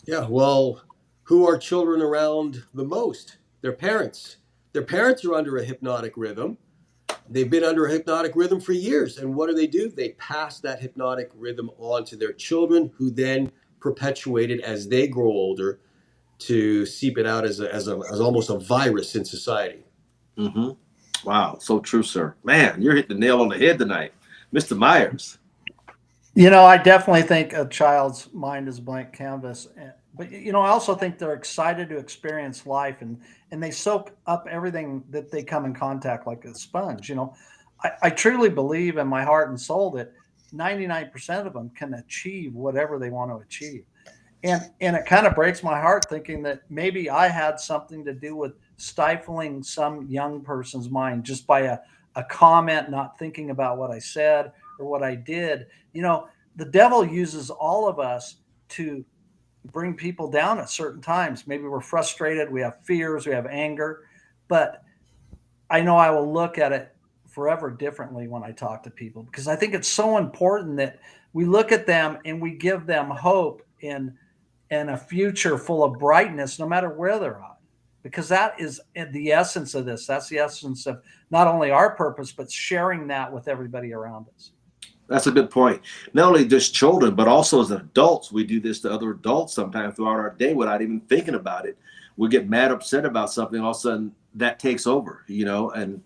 Yeah, well, who are children around the most? Their parents. Their parents are under a hypnotic rhythm. They've been under a hypnotic rhythm for years. And what do? They pass that hypnotic rhythm on to their children, who then perpetuate it as they grow older to seep it out as almost a virus in society. Wow, so true, sir. Man, you're hitting the nail on the head tonight. Mr. Myers. I definitely think a child's mind is a blank canvas. But, I also think they're excited to experience life, and they soak up everything that they come in contact like a sponge. I truly believe in my heart and soul that 99% of them can achieve whatever they want to achieve. And it kind of breaks my heart thinking that maybe I had something to do with stifling some young person's mind just by a comment, not thinking about what I said or what I did. The devil uses all of us to bring people down at certain times. Maybe we're frustrated, we have fears, we have anger, but I know I will look at it forever differently when I talk to people, because I think it's so important that we look at them and we give them hope in a future full of brightness, no matter where they're at. because that is the essence of this. That's the essence of not only our purpose, but sharing that with everybody around us. That's a good point. Not only just children, but also as adults, we do this to other adults sometimes throughout our day without even thinking about it. We get mad, upset about something, all of a sudden that takes over, and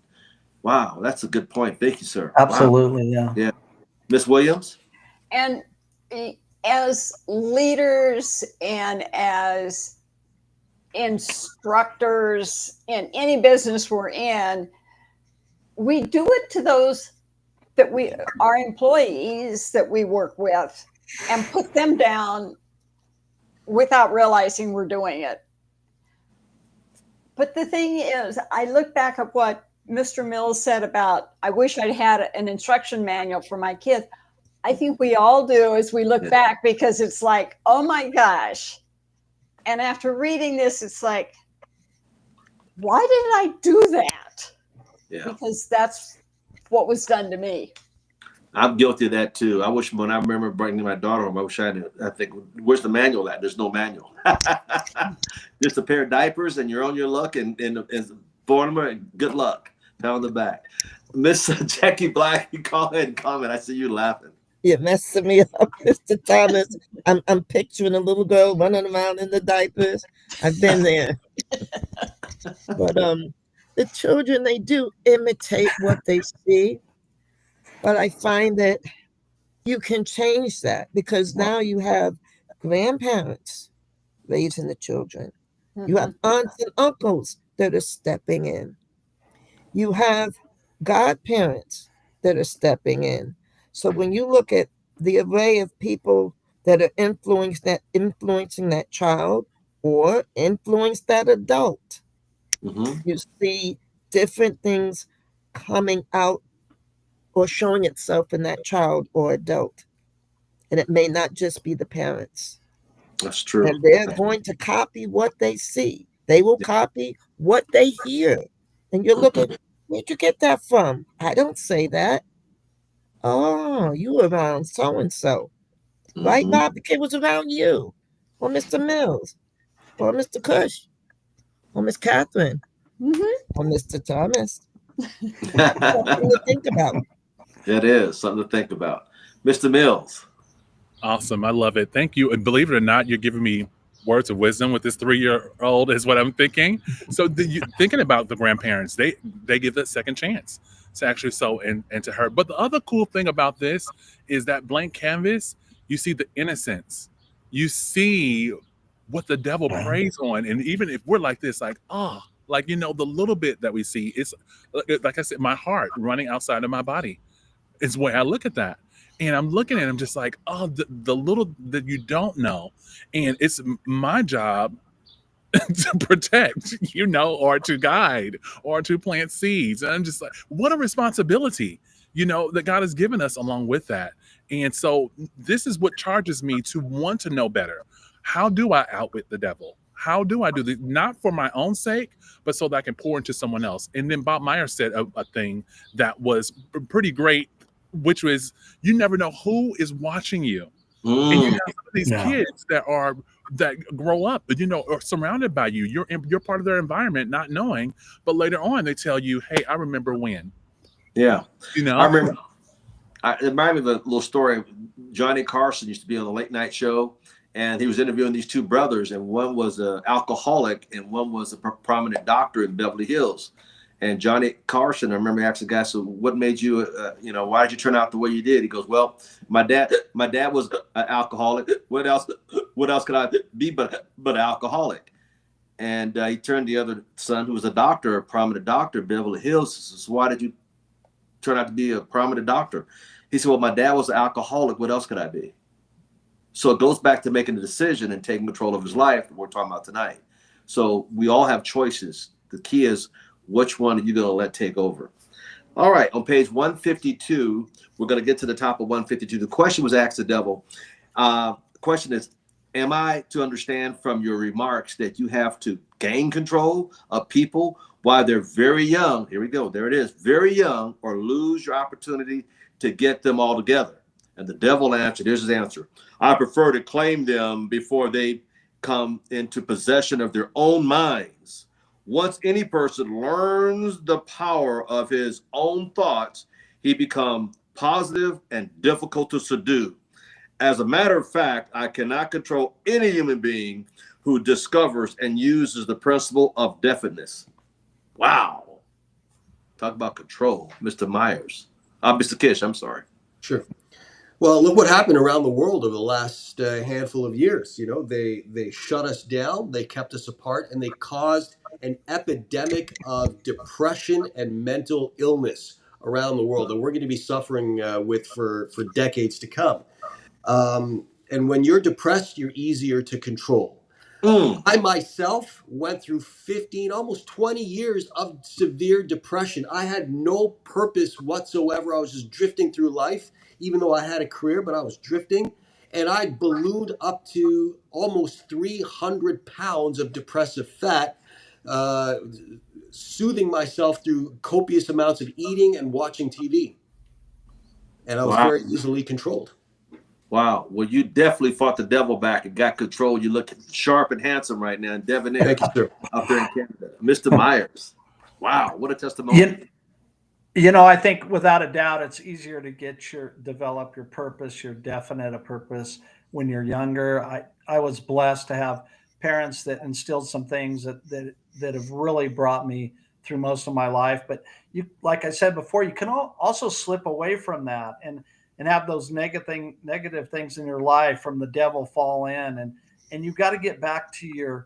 wow, that's a good point. Thank you, sir. Absolutely. Wow. Yeah. Miss Williams? And as leaders and as instructors in any business we're in, we do it to those that our employees that we work with, and put them down without realizing we're doing it. But the thing is, I look back at what Mr. Mills said about, I wish I'd had an instruction manual for my kids. I think we all do as we look back, because it's like, oh my gosh. And after reading this, it's like, why didn't I do that? Yeah. Because that's what was done to me. I'm guilty of that too. I wish when I remember bringing my daughter home, I think, where's the manual at? There's no manual. Just a pair of diapers and you're on your luck, and Bornemer, and good luck. Pat on the back. Miss Jackie Black, you call ahead and comment. I see you laughing. You're messing me up, Mr. Thomas. I'm picturing a little girl running around in the diapers. I've been there. But the children, they do imitate what they see. But I find that you can change that, because now you have grandparents raising the children. You have aunts and uncles that are stepping in. You have godparents that are stepping in. So when you look at the array of people that are influencing that child or influence that adult, you see different things coming out or showing itself in that child or adult. And it may not just be the parents. That's true. And they're going to copy what they see. They will copy what they hear. And you're looking, where'd you get that from? I don't say that. Oh, you were around so-and-so. Right, Bob? The kid was around you. Or Mr. Mills. Or Mr. Cush. Or Miss Catherine. Or Mr. Thomas. Something to think about. It is something to think about. Mr. Mills. Awesome. I love it. Thank you. And believe it or not, you're giving me words of wisdom with this 3-year-old is what I'm thinking. So thinking about the grandparents, they give that second chance to actually sow into her. But the other cool thing about this is that blank canvas, you see the innocence. You see what the devil preys on. And even if we're like this, like, the little bit that we see, it's like I said, my heart running outside of my body is the way I look at that. And I'm looking at him just like, the little that you don't know. And it's my job to protect, or to guide or to plant seeds. And I'm just like, what a responsibility, that God has given us along with that. And so this is what charges me to want to know better. How do I outwit the devil? How do I do this? Not for my own sake, but so that I can pour into someone else. And then Bob Meyer said a thing that was pretty great, which was, you never know who is watching you. And you have some of these kids that grow up, or surrounded by you. You're part of their environment, not knowing. But later on, they tell you, "Hey, I remember when." Yeah, I remember. It reminded me of a little story. Johnny Carson used to be on the late night show, and he was interviewing these two brothers, and one was an alcoholic, and one was a prominent doctor in Beverly Hills. And Johnny Carson, I remember asking the guy, so what made you, why did you turn out the way you did? He goes, well, my dad was an alcoholic. What else could I be but an alcoholic? And he turned to the other son, who was a doctor, a prominent doctor in Beverly Hills. Says, why did you turn out to be a prominent doctor? He said, well, my dad was an alcoholic. What else could I be? So it goes back to making a decision and taking control of his life that we're talking about tonight. So we all have choices. The key is, which one are you going to let take over? All right. On page 152, we're going to get to the top of 152. The question was asked the devil. The question is, am I to understand from your remarks that you have to gain control of people while they're very young? Here we go. There it is. Very young, or lose your opportunity to get them all together. And the devil answered, here's his answer. I prefer to claim them before they come into possession of their own minds, Once any person learns the power of his own thoughts, he becomes positive and difficult to subdue. As a matter of fact, I cannot control any human being who discovers and uses the principle of definiteness. Wow. Talk about control, Mr. Myers. Mr. Kish, I'm sorry. Sure. Well, look what happened around the world over the last handful of years. You know, they shut us down, they kept us apart, and they caused an epidemic of depression and mental illness around the world that we're going to be suffering with for decades to come. And when you're depressed, you're easier to control. I myself went through 15, almost 20 years of severe depression. I had no purpose whatsoever. I was just drifting through life, even though I had a career, but I was drifting. And I ballooned up to almost 300 pounds of depressive fat, soothing myself through copious amounts of eating and watching TV. And I was very easily controlled. Wow. Well, you definitely fought the devil back and got control. You look sharp and handsome right now, debonair. Thank you, sir. Up there in Canada. Mr. Myers. Wow. What a testimony. You know, I think without a doubt, it's easier to develop your purpose, your definite purpose when you're younger. I was blessed to have parents that instilled some things that have really brought me through most of my life. But you, like I said before, you can also slip away from that and have those negative things in your life from the devil fall in, and you've got to get back to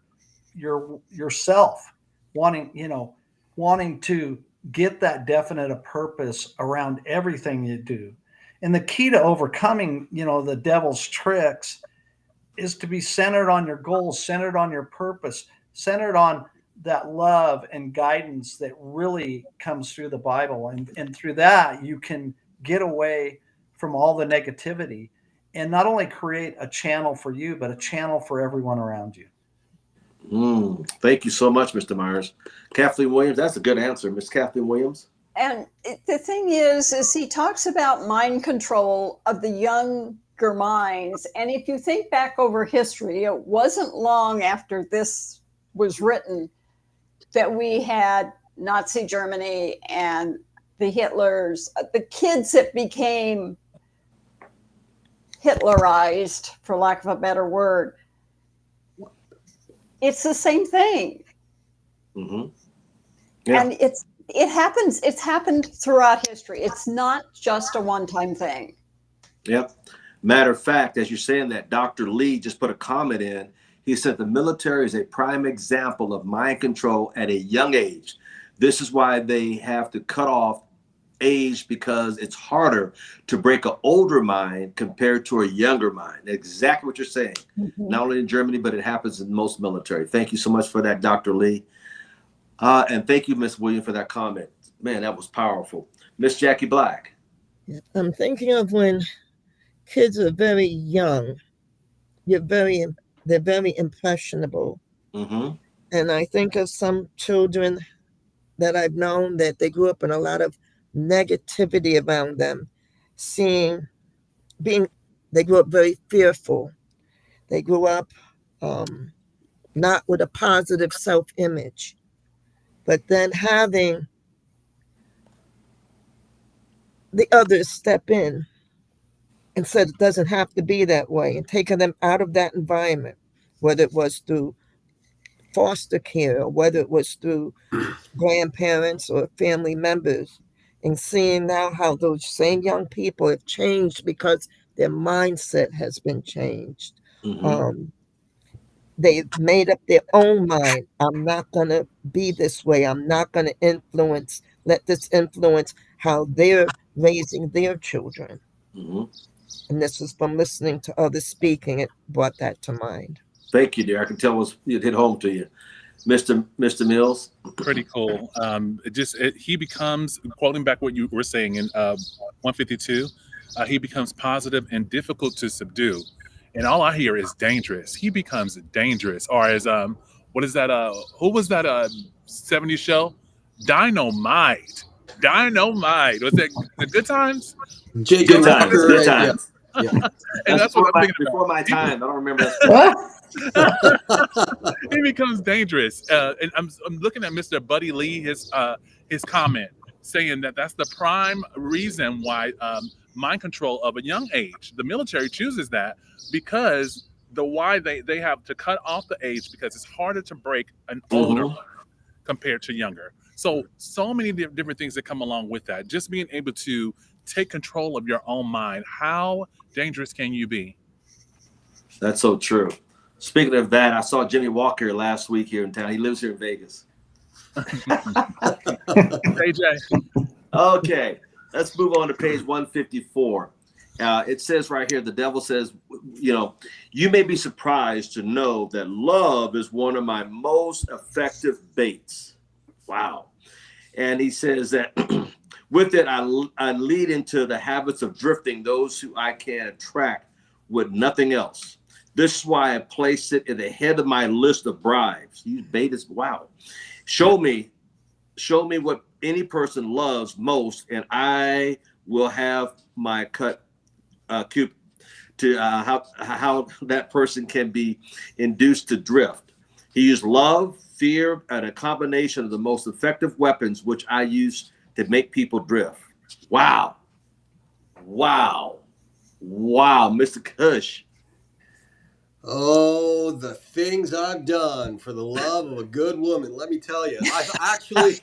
yourself, wanting to get that definite purpose around everything you do. And the key to overcoming, the devil's tricks is to be centered on your goals, centered on your purpose, centered on that love and guidance that really comes through the Bible. And through that, you can get away from all the negativity and not only create a channel for you, but a channel for everyone around you. Thank you so much, Mr. Myers. Kathleen Williams, that's a good answer. Miss Kathleen Williams. And the thing is he talks about mind control of the younger minds. And if you think back over history, it wasn't long after this was written that we had Nazi Germany and the Hitlers, the kids that became Hitlerized, for lack of a better word. It's the same thing. Mm-hmm. Yeah. And it's happened throughout history. It's not just a one-time thing. Yep. Matter of fact, as you're saying that, Dr. Lee just put a comment in. He said the military is a prime example of mind control at a young age. This is why they have to cut off age, because it's harder to break an older mind compared to a younger mind. Exactly what you're saying. Mm-hmm. Not only in Germany, but it happens in most military. Thank you so much for that, Dr. Lee. And thank you, Miss Williams, for that comment. Man, that was powerful. Miss Jackie Black. I'm thinking of when kids are very young. They're very impressionable. Mm-hmm. And I think of some children that I've known that they grew up in a lot of negativity around them, they grew up very fearful. They grew up not with a positive self-image, but then having the others step in and said it doesn't have to be that way, and taking them out of that environment, whether it was through foster care or whether it was through grandparents or family members, and seeing now how those same young people have changed because their mindset has been changed. Mm-hmm. They've made up their own mind. I'm not going to be this way. I'm not going to let this influence how they're raising their children. Mm-hmm. And this is from listening to others speaking. It brought that to mind. Thank you, dear. I can tell it hit home to you. Mr. Mills. Pretty cool. He becomes, quoting back what you were saying in 152, he becomes positive and difficult to subdue. And all I hear is dangerous. He becomes dangerous. Or as, what is that? Who was that 70s show? Dynamite. Was that the Good Times? Good times. Good times. Yeah. And that's what I'm thinking before my time. I don't remember that. What? It becomes dangerous. And I'm looking at Mr. Buddy Lee, his comment saying that that's the prime reason why mind control of a young age. The military chooses that because they have to cut off the age because it's harder to break an older one compared to younger. So many different things that come along with that. Just being able to take control of your own mind. How dangerous can you be? That's so true. Speaking of that, I saw Jimmy Walker last week here in town. He lives here in Vegas. AJ. Okay, let's move on to page 154. It says right here, the devil says, you may be surprised to know that love is one of my most effective baits. Wow. And he says that with it, I lead into the habits of drifting those who I can attract with nothing else. This is why I place it at the head of my list of bribes. Use bait as wow. Show me what any person loves most, and I will have my cut cube to how that person can be induced to drift. He used love, fear, and a combination of the most effective weapons which I use to make people drift. Wow, Mr. Kush. Oh, the things I've done for the love of a good woman. Let me tell you, I've actually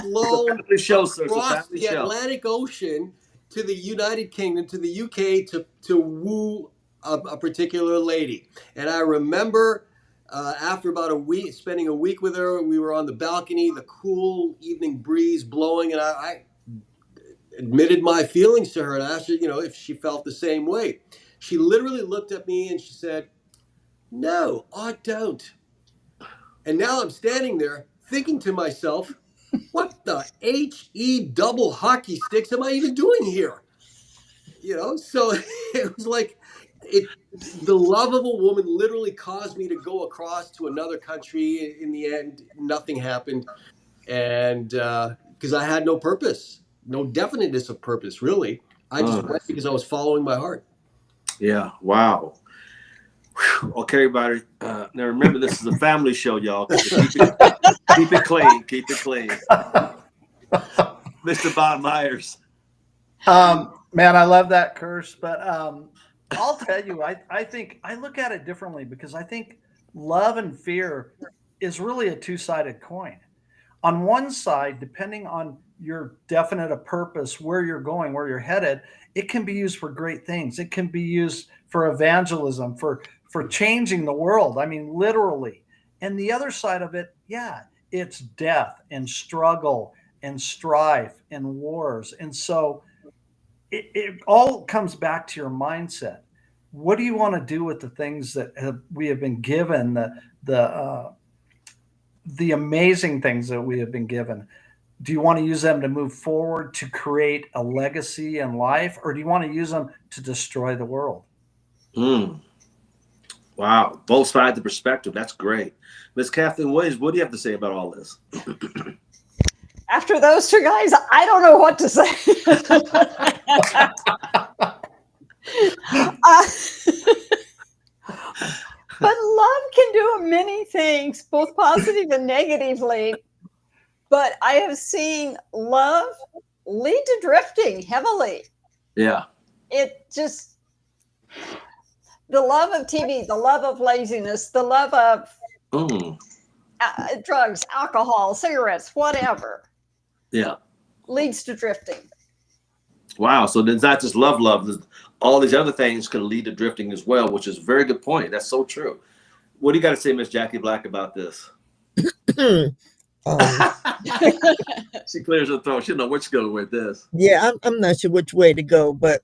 flown across the Atlantic Ocean to the United Kingdom, to the UK, to woo a particular lady. And I remember after about a week, spending a week with her, we were on the balcony, the cool evening breeze blowing, and I admitted my feelings to her and asked her, if she felt the same way. She literally looked at me and she said, "No, I don't." And now I'm standing there thinking to myself, what the HE double hockey sticks am I even doing here? So it was like the love of a woman literally caused me to go across to another country. In the end, nothing happened. And because I had no purpose, no definiteness of purpose, really. I just went because I was following my heart. Yeah. Wow. Whew. Okay, everybody. Now remember, this is a family show, y'all. Keep it clean. Keep it clean. Mr. Bob Myers. Man, I love that curse, but I'll tell you, I think I look at it differently because I think love and fear is really a two-sided coin. On one side, depending on your definite purpose, where you're going, where you're headed, it can be used for great things. It can be used for evangelism, for changing the world. I mean, literally. And the other side of it, yeah, it's death and struggle and strife and wars. And so it all comes back to your mindset. What do you want to do with the things that we have been given, the amazing things that we have been given? Do you want to use them to move forward, to create a legacy in life, or do you want to use them to destroy the world? Wow. Both sides of the perspective. That's great. Miss Kathleen Williams, what do you have to say about all this? After those two guys, I don't know what to say. But love can do many things, both positive and negatively. But I have seen love lead to drifting heavily. Yeah. It just, the love of TV, the love of laziness, the love of drugs, alcohol, cigarettes, whatever. Yeah. Leads to drifting. Wow. So there's not just love. All these other things can lead to drifting as well, which is a very good point. That's so true. What do you got to say, Miss Jackie Black, about this? She clears her throat. She don't know which to go with this. Yeah, I'm not sure which way to go, but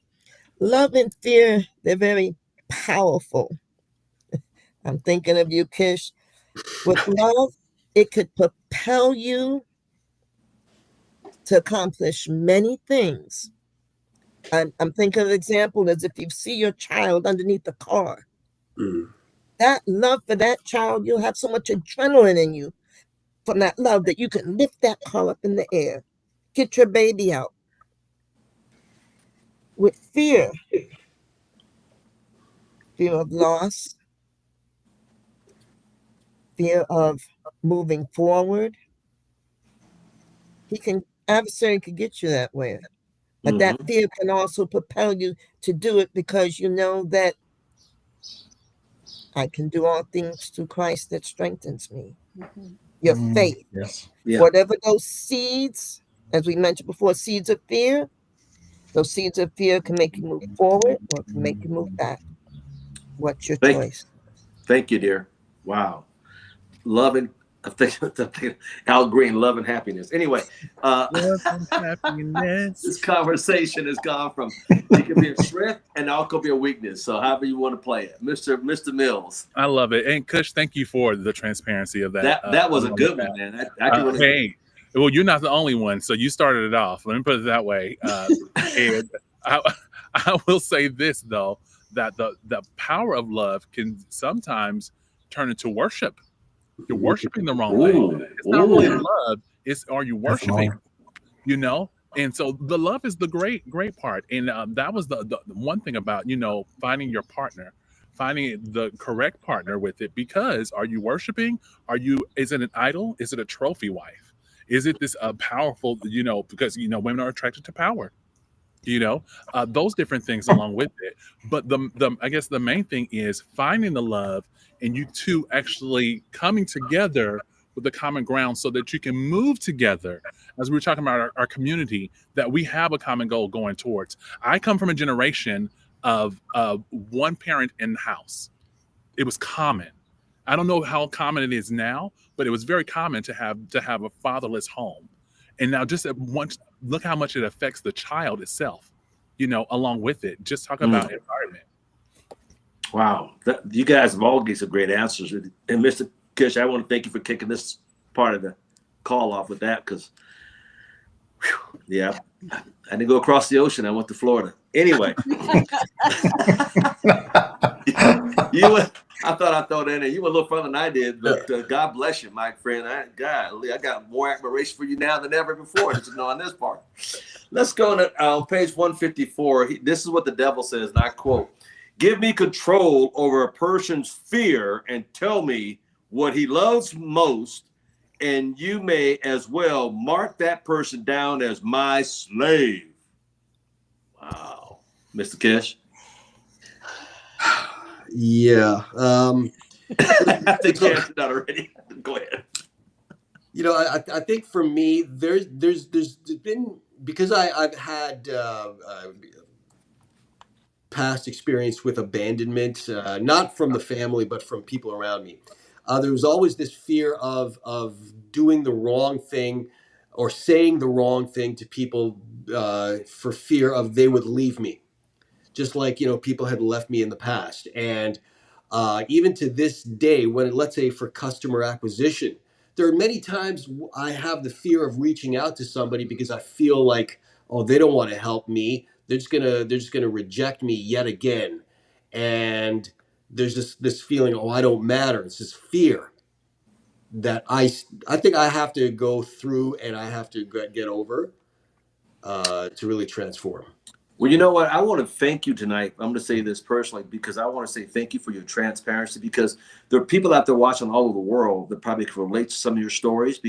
love and fear, they're very powerful. I'm thinking of you, Kish. With love, it could propel you to accomplish many things. I'm thinking of an example as if you see your child underneath the car. That love for that child, you'll have so much adrenaline in you from that love that you can lift that car up in the air, get your baby out. With fear, fear of loss, fear of moving forward. Adversary can get you that way. But that fear can also propel you to do it because you know that I can do all things through Christ that strengthens me. Your faith. Yes. Yeah. Whatever those seeds, as we mentioned before, seeds of fear, those seeds of fear can make you move forward or can make you move back. What's your choice? Thank you, dear. Wow. Love and Al Green, love and happiness. Anyway, Love and happiness. this conversation has gone from it could be a strength and now it could be a weakness. So however you want to play it, Mr. Mills. I love it. And Kush, thank you for the transparency of that. That was a good one, man. I can really. Hey, well, you're not the only one, so you started it off. Let me put it that way. And I will say this though, that the power of love can sometimes turn into worship. You're worshiping the wrong way. It's not really love. It's are you worshiping? You know. And so the love is the great part. And that was the one thing about, finding your partner, finding the correct partner with it, because are you worshiping? Is it an idol? Is it a trophy wife? Is it this powerful, because, women are attracted to power, those different things along with it. But I guess the main thing is finding the love and you two actually coming together with the common ground so that you can move together. As we were talking about our community, that we have a common goal going towards. I come from a generation of one parent in the house. It was common. I don't know how common it is now, but it was very common to have a fatherless home. And now just look how much it affects the child itself, along with it. Just talk about environment. Wow. You guys have all given some great answers. And Mr. Kush, I want to thank you for kicking this part of the call off with that because, yeah, I didn't go across the ocean. I went to Florida. Anyway. I thought I'd throw that in. You went a little further than I did, but God bless you, my friend. I got more admiration for you now than ever before, just on this part. Let's go to page 154. This is what the devil says, and I quote, "Give me control over a person's fear and tell me what he loves most, and you may as well mark that person down as my slave." Wow. Mr. Kish? Yeah. I think you answered that already. Go ahead. I think for me, there's been, because I've had past experience with abandonment, not from the family, but from people around me. There was always this fear of doing the wrong thing or saying the wrong thing to people for fear of they would leave me. Just like, people had left me in the past. And even to this day, when, let's say for customer acquisition, there are many times I have the fear of reaching out to somebody because I feel like, oh, they don't want to help me. They're just gonna reject me yet again. And there's this feeling, oh, I don't matter. It's this fear that I think I have to go through and I have to get over to really transform. Well, you know what? I want to thank you tonight. I'm going to say this personally because I want to say thank you for your transparency, because there are people out there watching all over the world that probably can relate to some of your stories,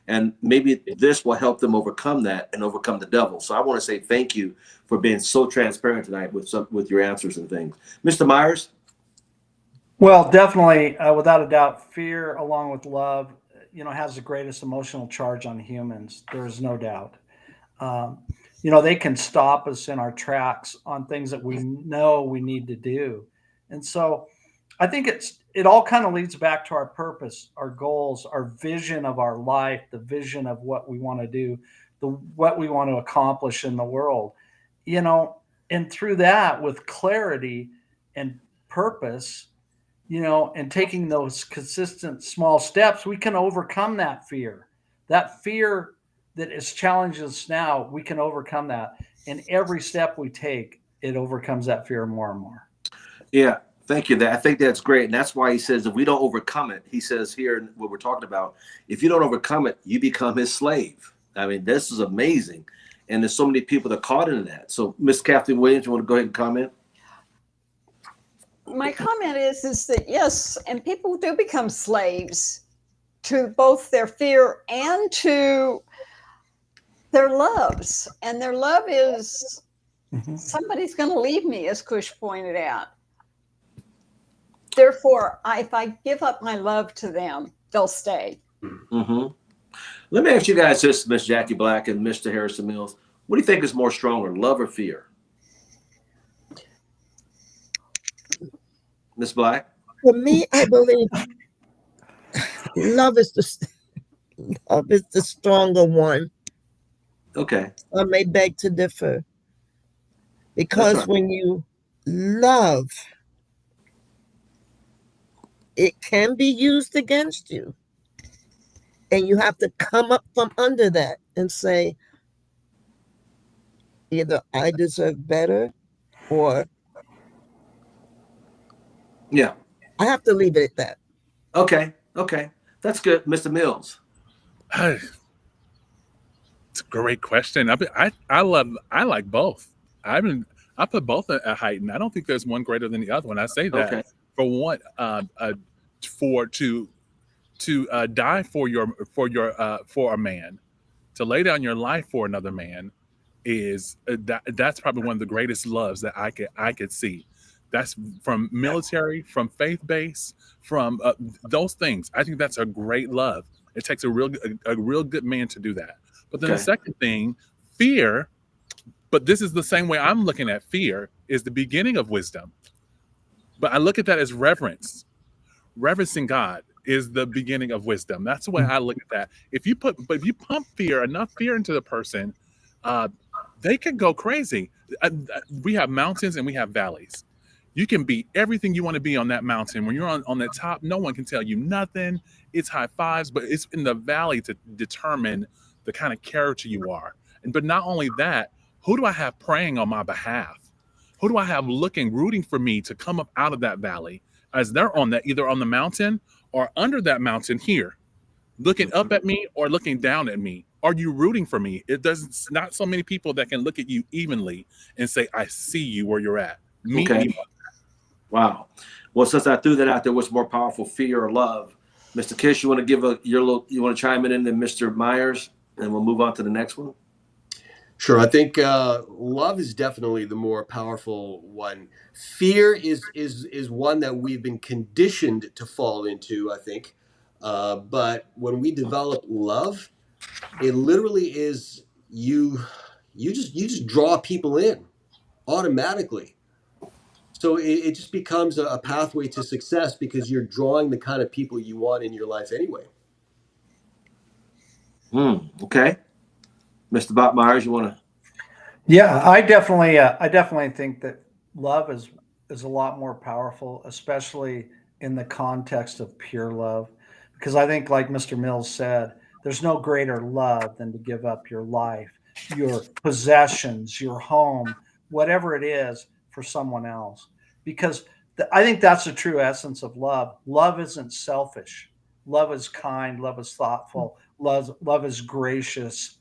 and maybe this will help them overcome that and overcome the devil. So I want to say thank you for being so transparent tonight with your answers and things. Mr. Myers? Well, definitely, without a doubt, fear along with love, has the greatest emotional charge on humans. There is no doubt. They can stop us in our tracks on things that we know we need to do. And so I think it all kind of leads back to our purpose, our goals, our vision of our life, the vision of what we want to do, what we want to accomplish in the world, and through that with clarity and purpose, and taking those consistent small steps, we can overcome that fear that is challenging us now. We can overcome that. And every step we take, it overcomes that fear more and more. Yeah, thank you. I think that's great. And that's why he says if we don't overcome it, he says here what we're talking about, if you don't overcome it, you become his slave. I mean, this is amazing. And there's so many people that are caught into that. So Miss Kathleen Williams, you want to go ahead and comment? my comment is that yes, and people do become slaves to both their fear and to their loves. And their love is somebody's going to leave me, as Kush pointed out. Therefore, if I give up my love to them, they'll stay. Mm-hmm. Let me ask you guys this, Miss Jackie Black and Mr. Harrison Mills. What do you think is more stronger, love or fear? Miss Black? For me, I believe love is the stronger one. Okay. I may beg to differ. That's Because right. when you love, it can be used against you. And you have to come up from under that and say, either I deserve better or Yeah. I have to leave it at that. Okay. Okay. That's good. Mr. Mills. It's a great question. I like both. I put both at heightened. I don't think there's one greater than the other one. I say that Okay. for one, to die for a man, to lay down your life for another man, is that's probably one of the greatest loves that I could see. That's from military, from faith base, from those things. I think that's a great love. It takes a real good man to do that. But then the Okay. second thing, fear. But this is the same way I'm looking at fear, is the beginning of wisdom. But I look at that as reverence. Reverencing God is the beginning of wisdom. That's the way I look at that. If you pump enough fear into the person, they can go crazy. We have mountains and we have valleys. You can be everything you want to be on that mountain. When you're on the top, no one can tell you nothing. It's high fives, but it's in the valley to determine the kind of character you are. But not only that, who do I have praying on my behalf? Who do I have rooting for me to come up out of that valley as they're on that, either on the mountain or under that mountain here, looking up at me or looking down at me? Are you rooting for me? It's not so many people that can look at you evenly and say, I see you where you're at. Meet Okay. me. Wow. Well, since I threw that out there, what's more powerful, fear or love? Mr. Kish, you want to give you want to chime in, and then Mr. Myers, and we'll move on to the next one. Sure, I think love is definitely the more powerful one. Fear is one that we've been conditioned to fall into, I think. But when we develop love, it literally is you just draw people in automatically. So it just becomes a pathway to success because you're drawing the kind of people you want in your life anyway. Okay. Mr. Bob Myers, you want to? Yeah, I definitely think that love is a lot more powerful, especially in the context of pure love, because I think, like Mr. Mills said, there's no greater love than to give up your life, your possessions, your home, whatever it is, for someone else. Because I think that's the true essence of love. Love isn't selfish. Love is kind. Love is thoughtful. Love is gracious.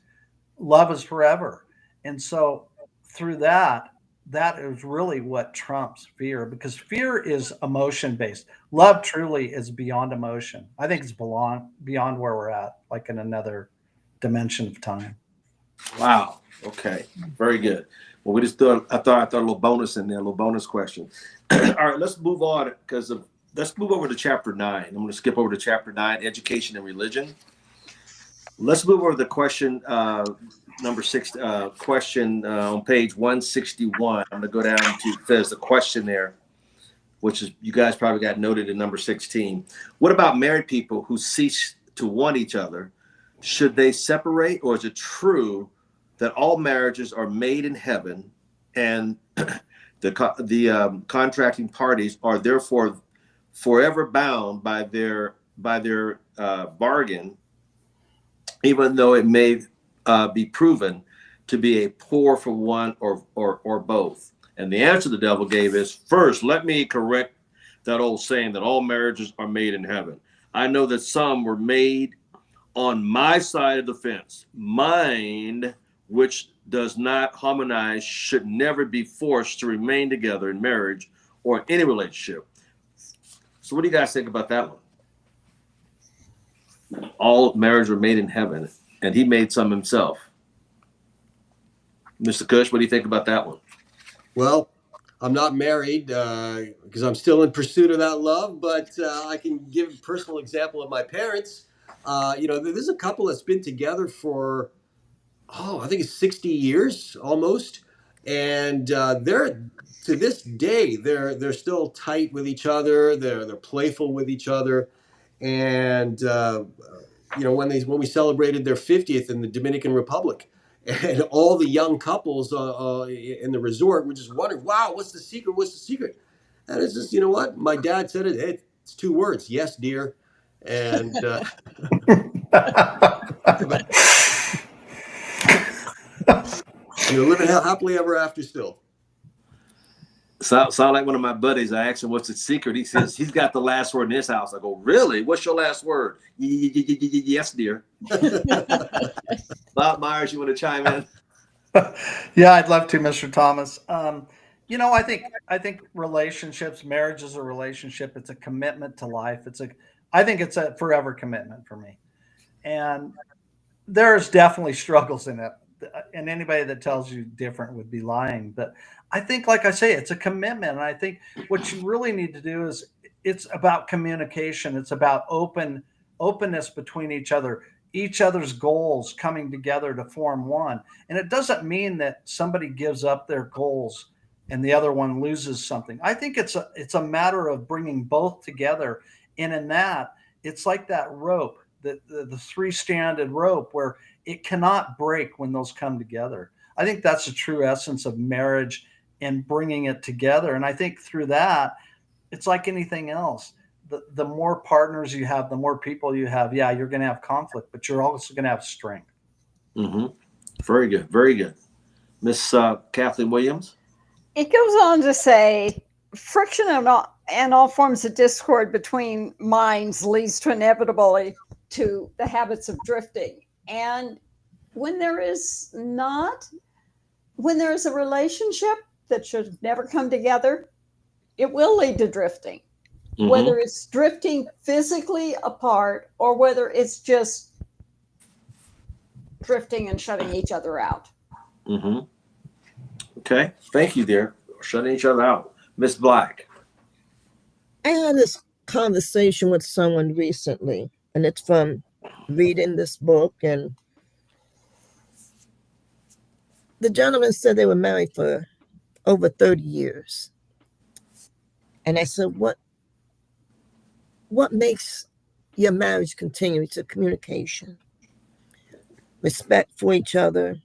Love is forever. And so through that, that is really what trumps fear, because fear is emotion based. Love truly is beyond emotion. I think it's beyond where we're at, like in another dimension of time. Wow. Okay. Very good. Well, we just thought I thought a little bonus in there, a little bonus question. All right, let's move on let's move over to chapter 9. I'm going to skip over to chapter 9, education and religion. Let's move over to the question number 6, question on page 161. I'm going to go down to, there's the question there, which is, you guys probably got noted in number 16. What about married people who cease to want each other? Should they separate, or is it true that all marriages are made in heaven and the contracting parties are therefore forever bound by their bargain, even though it may be proven to be a poor for one or both? And the answer the devil gave is, first, let me correct that old saying that all marriages are made in heaven. I know that some were made on my side of the fence. Mind which does not harmonize should never be forced to remain together in marriage or in any relationship. So what do you guys think about that one? All marriages are made in heaven, and he made some himself. Mr. Cush, what do you think about that one? Well, I'm not married because I'm still in pursuit of that love, but I can give a personal example of my parents. There's a couple that's been together for, I think it's 60 years almost. And they're, to this day, they're still tight with each other. They're playful with each other. And, when we celebrated their 50th in the Dominican Republic, and all the young couples in the resort were just wondering, wow, what's the secret? What's the secret? And it's just, you know what? My dad said it. Hey, it's 2 words. Yes, dear. And living happily ever after still. Sound like one of my buddies. I asked him, what's the secret? He says, he's got the last word in his house. I go, really? What's your last word? Yes, dear. Bob Myers, you want to chime in? Yeah, I'd love to, Mr. Thomas. I think relationships, marriage is a relationship. It's a commitment to life. I think it's a forever commitment for me. And there's definitely struggles in it. And anybody that tells you different would be lying. But I think, like I say, it's a commitment. And I think what you really need to do is it's about communication. It's about openness between each other's goals coming together to form one. And it doesn't mean that somebody gives up their goals and the other one loses something. I think it's a matter of bringing both together. And in that, it's like that rope, the 3-stranded rope, where it cannot break when those come together. I think that's the true essence of marriage and bringing it together. And I think through that, it's like anything else. The more partners you have, the more people you have, yeah, you're going to have conflict, but you're also going to have strength. Mm-hmm. Very good. Very good. Miss Kathleen Williams? It goes on to say, friction and all forms of discord between minds leads to inevitably to the habits of drifting. And when there is a relationship that should never come together, it will lead to drifting. Mm-hmm. Whether it's drifting physically apart or whether it's just drifting and shutting each other out. Mm-hmm. Okay. Thank you, dear. Shutting each other out. Miss Black. I had this conversation with someone recently, and it's from reading this book. And the gentleman said they were married for over 30 years. And I said, what makes your marriage continue? It's a communication, respect for each other,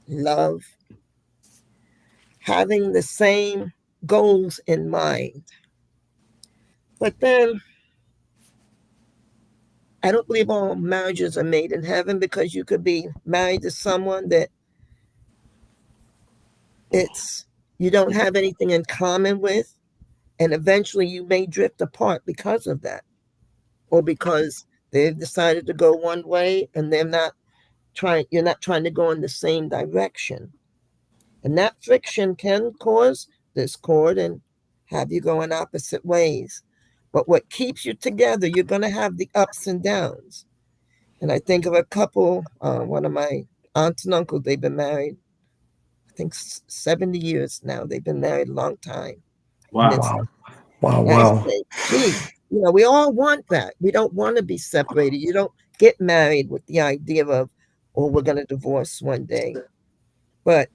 love, having the same goals in mind. But then I don't believe all marriages are made in heaven, because you could be married to someone that you don't have anything in common with, and eventually you may drift apart because of that, or because they've decided to go one way and you're not trying to go in the same direction. And that friction can cause discord and have you go in opposite ways. But what keeps you together, you're going to have the ups and downs. And I think of a couple, one of my aunts and uncles, they've been married, I think 70 years now. They've been married a long time. Wow. Gee, we all want that. We don't want to be separated. You don't get married with the idea of, we're going to divorce one day. But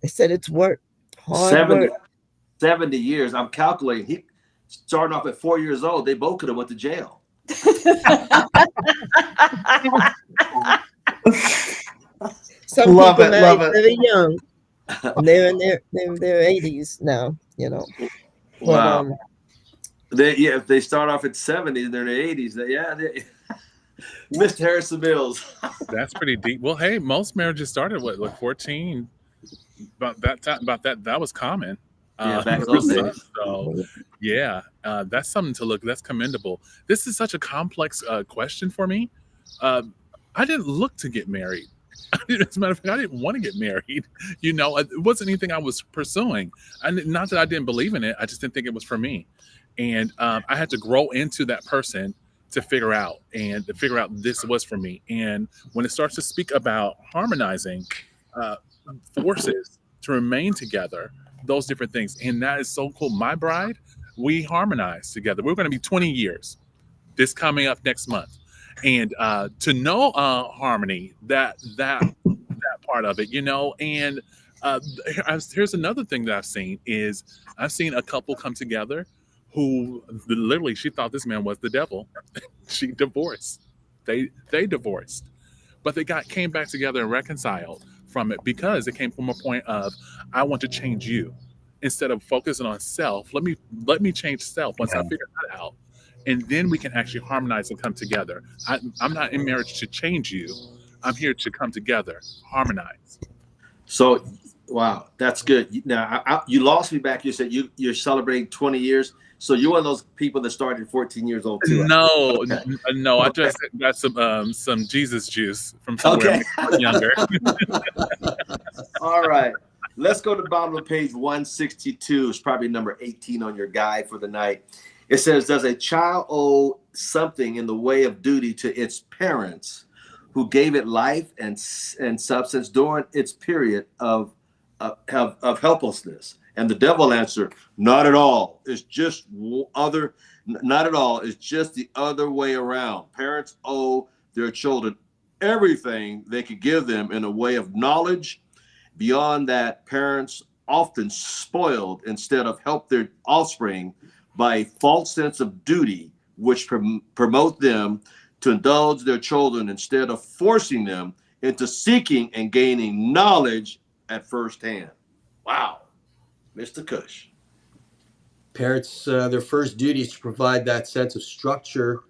they said it's work, hard work. 70 years. I'm calculating. He started off at 4 years old. They both could have went to jail. Some people married very young, and they're in their 80s now. Wow. If they start off at 70, they're in their 80s. Mr. Harrison Mills. That's pretty deep. Well, hey, most marriages started like 14. About that was common. Yeah, back those days. So, yeah, that's something to look. That's commendable. This is such a complex question for me. I didn't look to get married. As a matter of fact, I didn't want to get married. It wasn't anything I was pursuing. Not that I didn't believe in it. I just didn't think it was for me. And I had to grow into that person to figure out this was for me. And when it starts to speak about harmonizing forces to remain together, those different things, and that is so cool. My bride, we harmonize together. We're going to be 20 years this coming up next month, and to know harmony, that part of it, and here's another thing that I've seen a couple come together who literally she thought this man was the devil. She divorced. They divorced, but they came back together and reconciled from it because it came from a point of, I want to change you instead of focusing on self. Let me change self. Once I figure that out, and then we can actually harmonize and come together. I'm not in marriage to change you. I'm here to come together, harmonize. So, wow, that's good. Now, you lost me back. You said you're celebrating 20 years. So you're one of those people that started 14 years old too. No, okay. No. I just got some Jesus juice from somewhere younger. All right. Let's go to the bottom of page 162. It's probably number 18 on your guide for the night. It says, does a child owe something in the way of duty to its parents who gave it life and substance during its period of helplessness? And the devil answered, not at all. It's just not at all. It's just the other way around. Parents owe their children everything they could give them in a way of knowledge. Beyond that, parents often spoiled instead of help their offspring by a false sense of duty, which promote them to indulge their children instead of forcing them into seeking and gaining knowledge at first hand. Wow. Mr. Cush. Parents, their first duty is to provide that sense of structure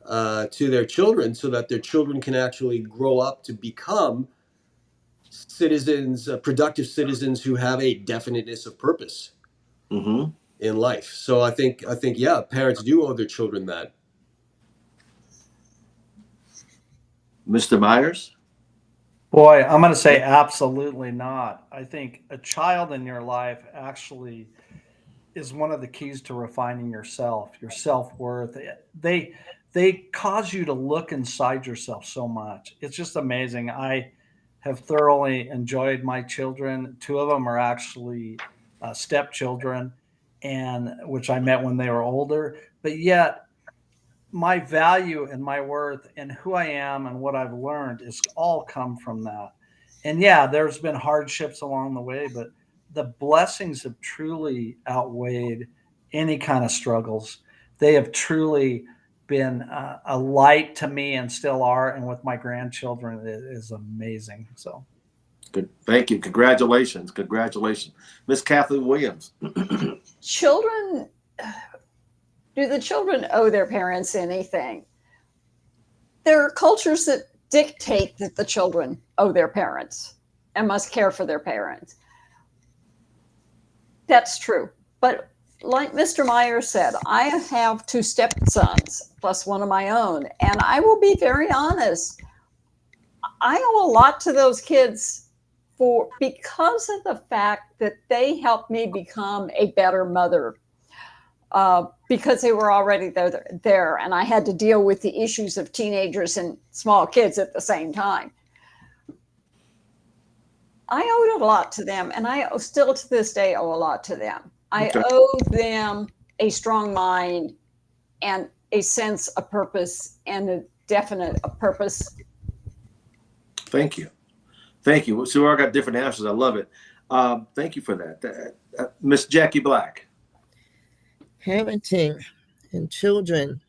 to their children so that their children can actually grow up to become citizens, productive citizens who have a definiteness of purpose in life. So I think, yeah, parents do owe their children that. Mr. Myers? Boy, I'm going to say absolutely not. I think a child in your life actually is one of the keys to refining yourself, your self-worth. They cause you to look inside yourself so much. It's just amazing. I have thoroughly enjoyed my children. Two of them are actually stepchildren, and which I met when they were older. But yet, my value and my worth and who I am and what I've learned is all come from that. And yeah, there's been hardships along the way, but the blessings have truly outweighed any kind of struggles. They have truly been a light to me and still are. And with my grandchildren, it is amazing. So good. Thank you. Congratulations. Miss Kathleen Williams. Do the children owe their parents anything? There are cultures that dictate that the children owe their parents and must care for their parents. That's true. But like Mr. Myers said, I have two stepsons plus one of my own. And I will be very honest. I owe a lot to those kids because of the fact that they helped me become a better mother. Because they were already there, and I had to deal with the issues of teenagers and small kids at the same time. I owed a lot to them, and I still to this day owe a lot to them. I owe them a strong mind and a sense of purpose and a definite purpose. Thank you. So I got different answers. I love it. Thank you for that. Miss Jackie Black. Parenting and children.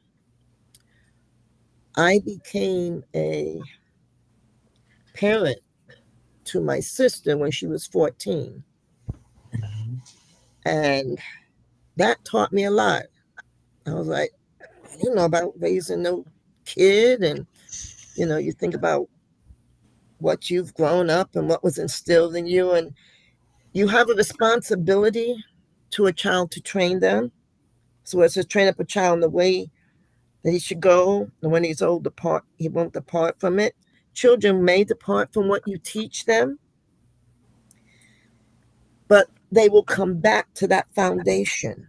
I became a parent to my sister when she was 14. And that taught me a lot. I was like, I didn't know about raising no kid. And, you think about what you've grown up and what was instilled in you. And you have a responsibility to a child to train them. So it's to train up a child in the way that he should go. And when he's old, he won't depart from it. children may depart from what you teach them, but they will come back to that foundation.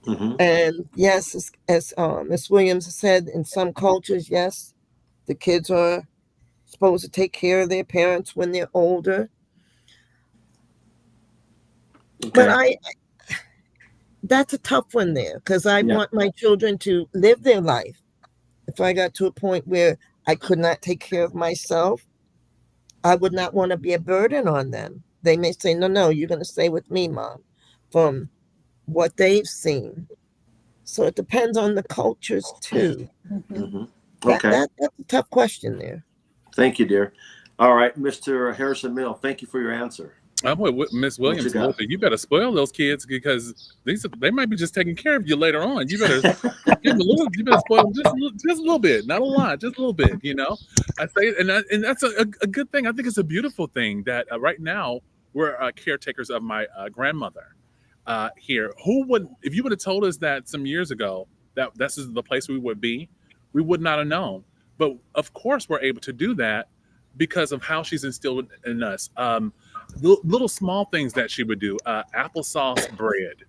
Mm-hmm. And yes, as Ms. Williams said, in some cultures, yes, the kids are supposed to take care of their parents when they're older. Okay. But that's a tough one there, because I want my children to live their life. If I got to a point where I could not take care of myself, I would not want to be a burden on them. They may say, no, you're going to stay with me, Mom, from what they've seen. So it depends on the cultures too. Mm-hmm. Okay. That's a tough question there. Thank you, dear. All right, Mr. Harrison Mill, thank you for your answer. I'm with Miss Williams a little bit. You better spoil those kids, because they might be just taking care of you later on. You better give them a little. You better spoil them just a little bit, not a lot, just a little bit. You know, I say, and that's a good thing. I think it's a beautiful thing that right now we're caretakers of my grandmother here. Who would, if you would have told us that some years ago that this is the place we would be, we would not have known. But of course, we're able to do that because of how she's instilled in us. Little small things that she would do. Applesauce bread.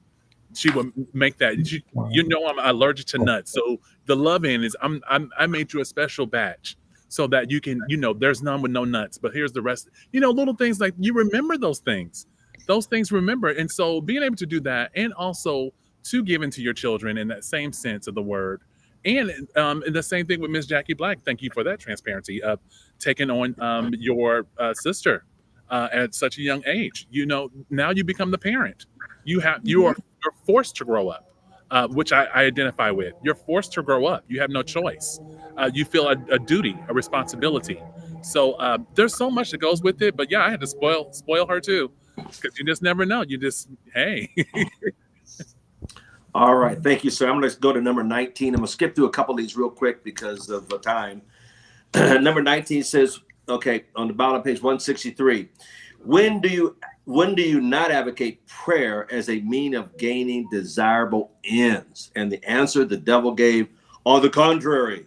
She would make that. I'm allergic to nuts, so the love-in is I made you a special batch so that you can, there's none with no nuts, but here's the rest. Little things like you remember those things. Those things remember, and so being able to do that, and also to give into your children in that same sense of the word. And the same thing with Miss Jackie Black. Thank you for that transparency of taking on your sister at such a young age. Now you become the parent. You're forced to grow up, which I identify with. You're forced to grow up. You have no choice. You feel a duty, a responsibility. So there's so much that goes with it. But yeah, I had to spoil her too, because you just never know. You just, hey. All right. Thank you, sir. I'm going to go to number 19. I'm going to skip through a couple of these real quick because of the time. Number 19 says, okay, on the bottom of page 163, when do you not advocate prayer as a mean of gaining desirable ends? And the answer the devil gave, on the contrary,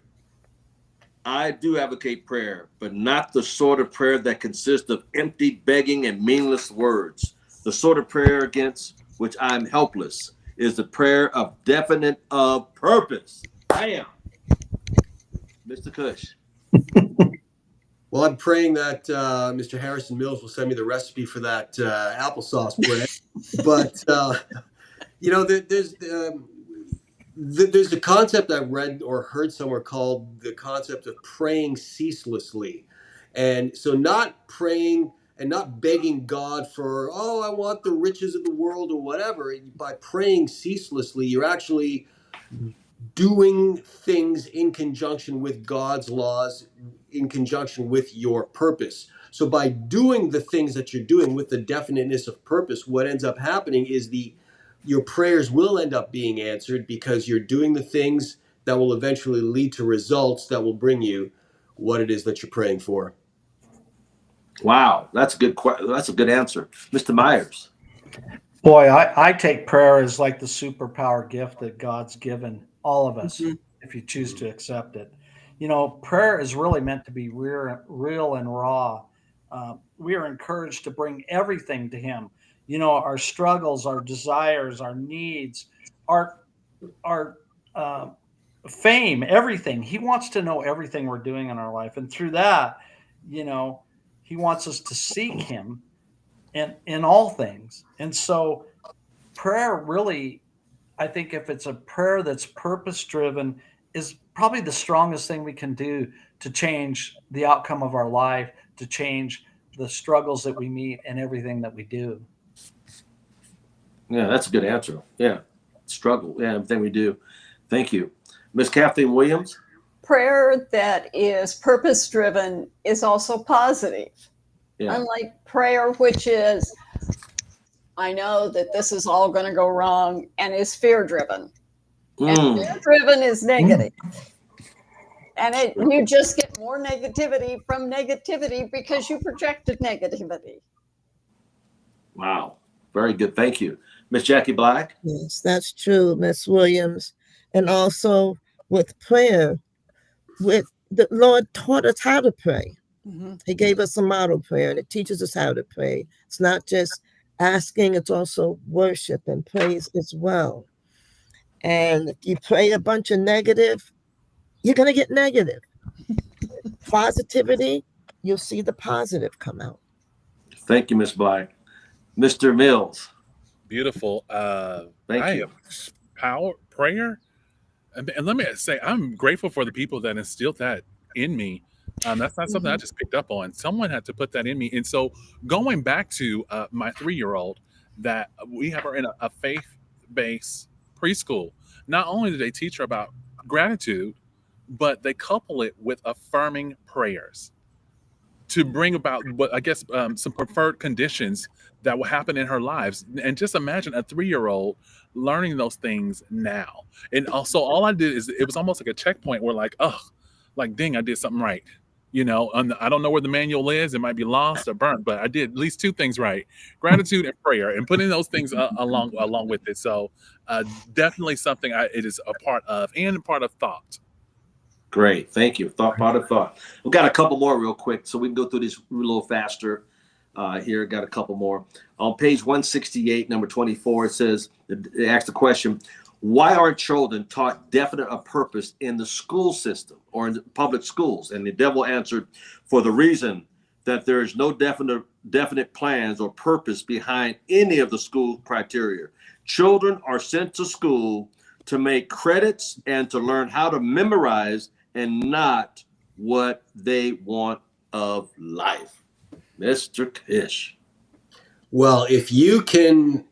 I do advocate prayer, but not the sort of prayer that consists of empty begging and meaningless words. The sort of prayer against which I'm helpless is the prayer of definite of purpose. Bam. Mr. Cush. Well, I'm praying that Mr. Harrison Mills will send me the recipe for that applesauce bread. But there's a concept I've read or heard somewhere called the concept of praying ceaselessly, and so not praying and not begging God for, I want the riches of the world or whatever. By praying ceaselessly, you're actually doing things in conjunction with God's laws, in conjunction with your purpose. So by doing the things that you're doing with the definiteness of purpose, what ends up happening is your prayers will end up being answered, because you're doing the things that will eventually lead to results that will bring you what it is that you're praying for. Wow, that's a good answer. Mr. Myers. Boy, I take prayer as like the superpower gift that God's given all of us, if you choose to accept it. Prayer is really meant to be real and raw. We are encouraged to bring everything to Him. Our struggles, our desires, our needs, our fame, everything. He wants to know everything we're doing in our life, and through that, He wants us to seek Him in all things. And so prayer really, I think if it's a prayer that's purpose driven, is probably the strongest thing we can do to change the outcome of our life, to change the struggles that we meet and everything that we do. Yeah, that's a good answer. Yeah. Struggle. Yeah, everything we do. Thank you. Miss Kathleen Williams. Prayer that is purpose driven is also positive. Yeah. Unlike prayer, which is, I know that this is all going to go wrong, and is fear driven. And fear driven is negative. And you just get more negativity from negativity because you projected negativity. Wow. Very good. Thank you. Miss Jackie Black. Yes, that's true, Miss Williams. And also with prayer, with the Lord taught us how to pray. Mm-hmm. He gave us a model prayer, and it teaches us how to pray. It's not just asking, it's also worship and praise as well. And if you pray a bunch of negative, you're going to get negative. Positivity, you'll see the positive come out. Thank you, Miss Black. Mr. Mills. Beautiful. Thank you. Power prayer. And let me say, I'm grateful for the people that instilled that in me. That's not something I just picked up on. Someone had to put that in me. And so going back to my 3-year-old, that we have her in a faith-based preschool. Not only do they teach her about gratitude, but they couple it with affirming prayers to bring about what I guess some preferred conditions that will happen in her lives. And just imagine a 3-year-old learning those things now. And also, all I did is it was almost like a checkpoint where, like, oh, like, ding, I did something right. You know, I don't know where the manual is. It might be lost or burnt, but I did at least 2 things right: gratitude and prayer, and putting those things along with it. So, definitely something it is a part of, and part of thought. Great. Thank you. Part of thought. We've got a couple more real quick, so we can go through this a little faster. Here, got a couple more. On page 168, number 24, it says, it asks the question, why aren't children taught definite a purpose in the school system or in the public schools? And the devil answered, for the reason that there is no definite plans or purpose behind any of the school criteria. Children are sent to school to make credits and to learn how to memorize, and not what they want of life. Mr. Kish. Well, if you can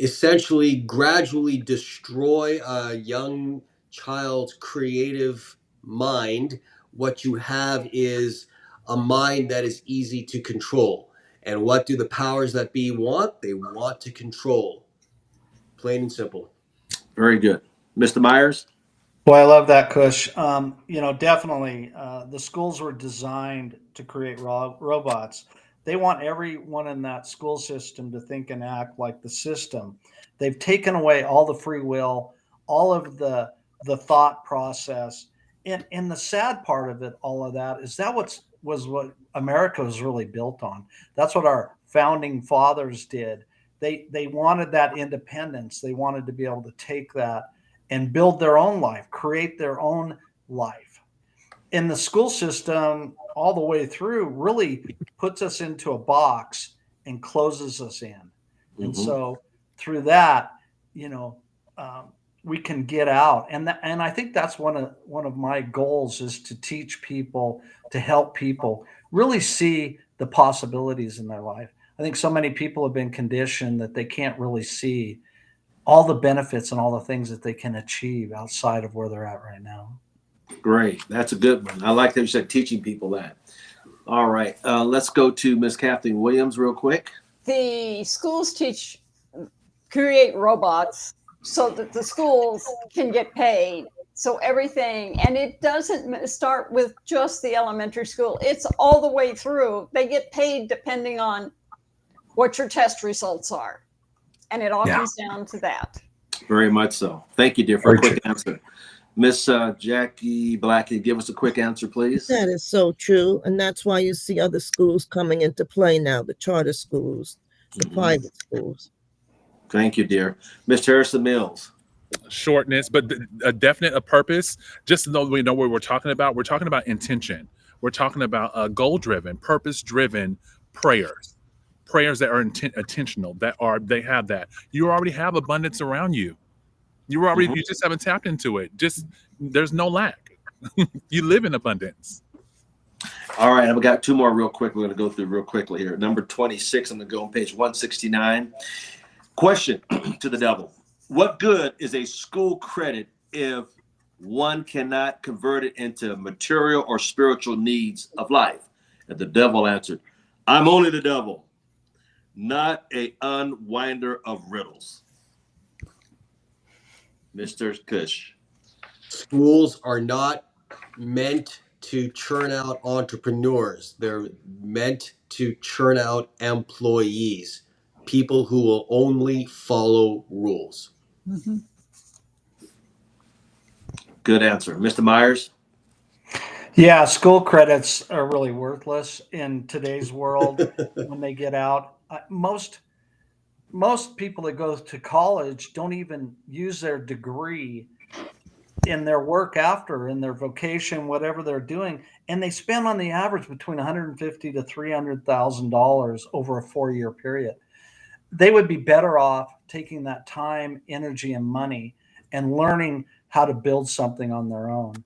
essentially gradually destroy a young child's creative mind, what you have is a mind that is easy to control. And what do the powers that be want? They want to control. Plain and simple. Very good. Mr. Myers? Boy, I love that, Kush. Definitely, the schools were designed to create robots. They want everyone in that school system to think and act like the system. They've taken away all the free will, all of the thought process, and the sad part of it, all of that, is that was what America was really built on. That's what our founding fathers did. They wanted that independence. They wanted to be able to take that and build their own life, create their own life. And the school system, all the way through, really puts us into a box and closes us in. And so through that, we can get out. And I think that's one of my goals, is to teach people, to help people really see the possibilities in their life. I think so many people have been conditioned that they can't really see all the benefits and all the things that they can achieve outside of where they're at right now. Great. That's a good one. I like that you said teaching people that. All right. Let's go to Miss Kathleen Williams real quick. The schools create robots so that the schools can get paid. So everything, and it doesn't start with just the elementary school. It's all the way through. They get paid depending on what your test results are. And it all comes down to that. Very much so. Thank you, dear, for a quick answer. Miss Jackie Blackie, give us a quick answer, please. That is so true. And that's why you see other schools coming into play now, the charter schools, the private schools. Thank you, dear. Mr. Harrison Mills. Shortness, but a definite purpose. Just so we know what we're talking about. We're talking about intention. We're talking about goal-driven, purpose-driven prayers that are intentional, they have that. You already have abundance around you. You just haven't tapped into it. There's no lack. You live in abundance. All right, I've got 2 more real quick. We're going to go through real quickly here. Number 26, I'm going to go on page 169. Question to the devil. What good is a school credit if one cannot convert it into material or spiritual needs of life? And the devil answered, I'm only the devil, not a unwinder of riddles. Mr. Kush. Schools are not meant to churn out entrepreneurs. They're meant to churn out employees, people who will only follow rules. Good answer. Mr. Myers? Yeah, school credits are really worthless in today's world when they get out. Most people that go to college don't even use their degree in their work after, in their vocation, whatever they're doing, and they spend on the average between 150 to $300,000 over a 4-year period. They would be better off taking that time, energy, and money and learning how to build something on their own.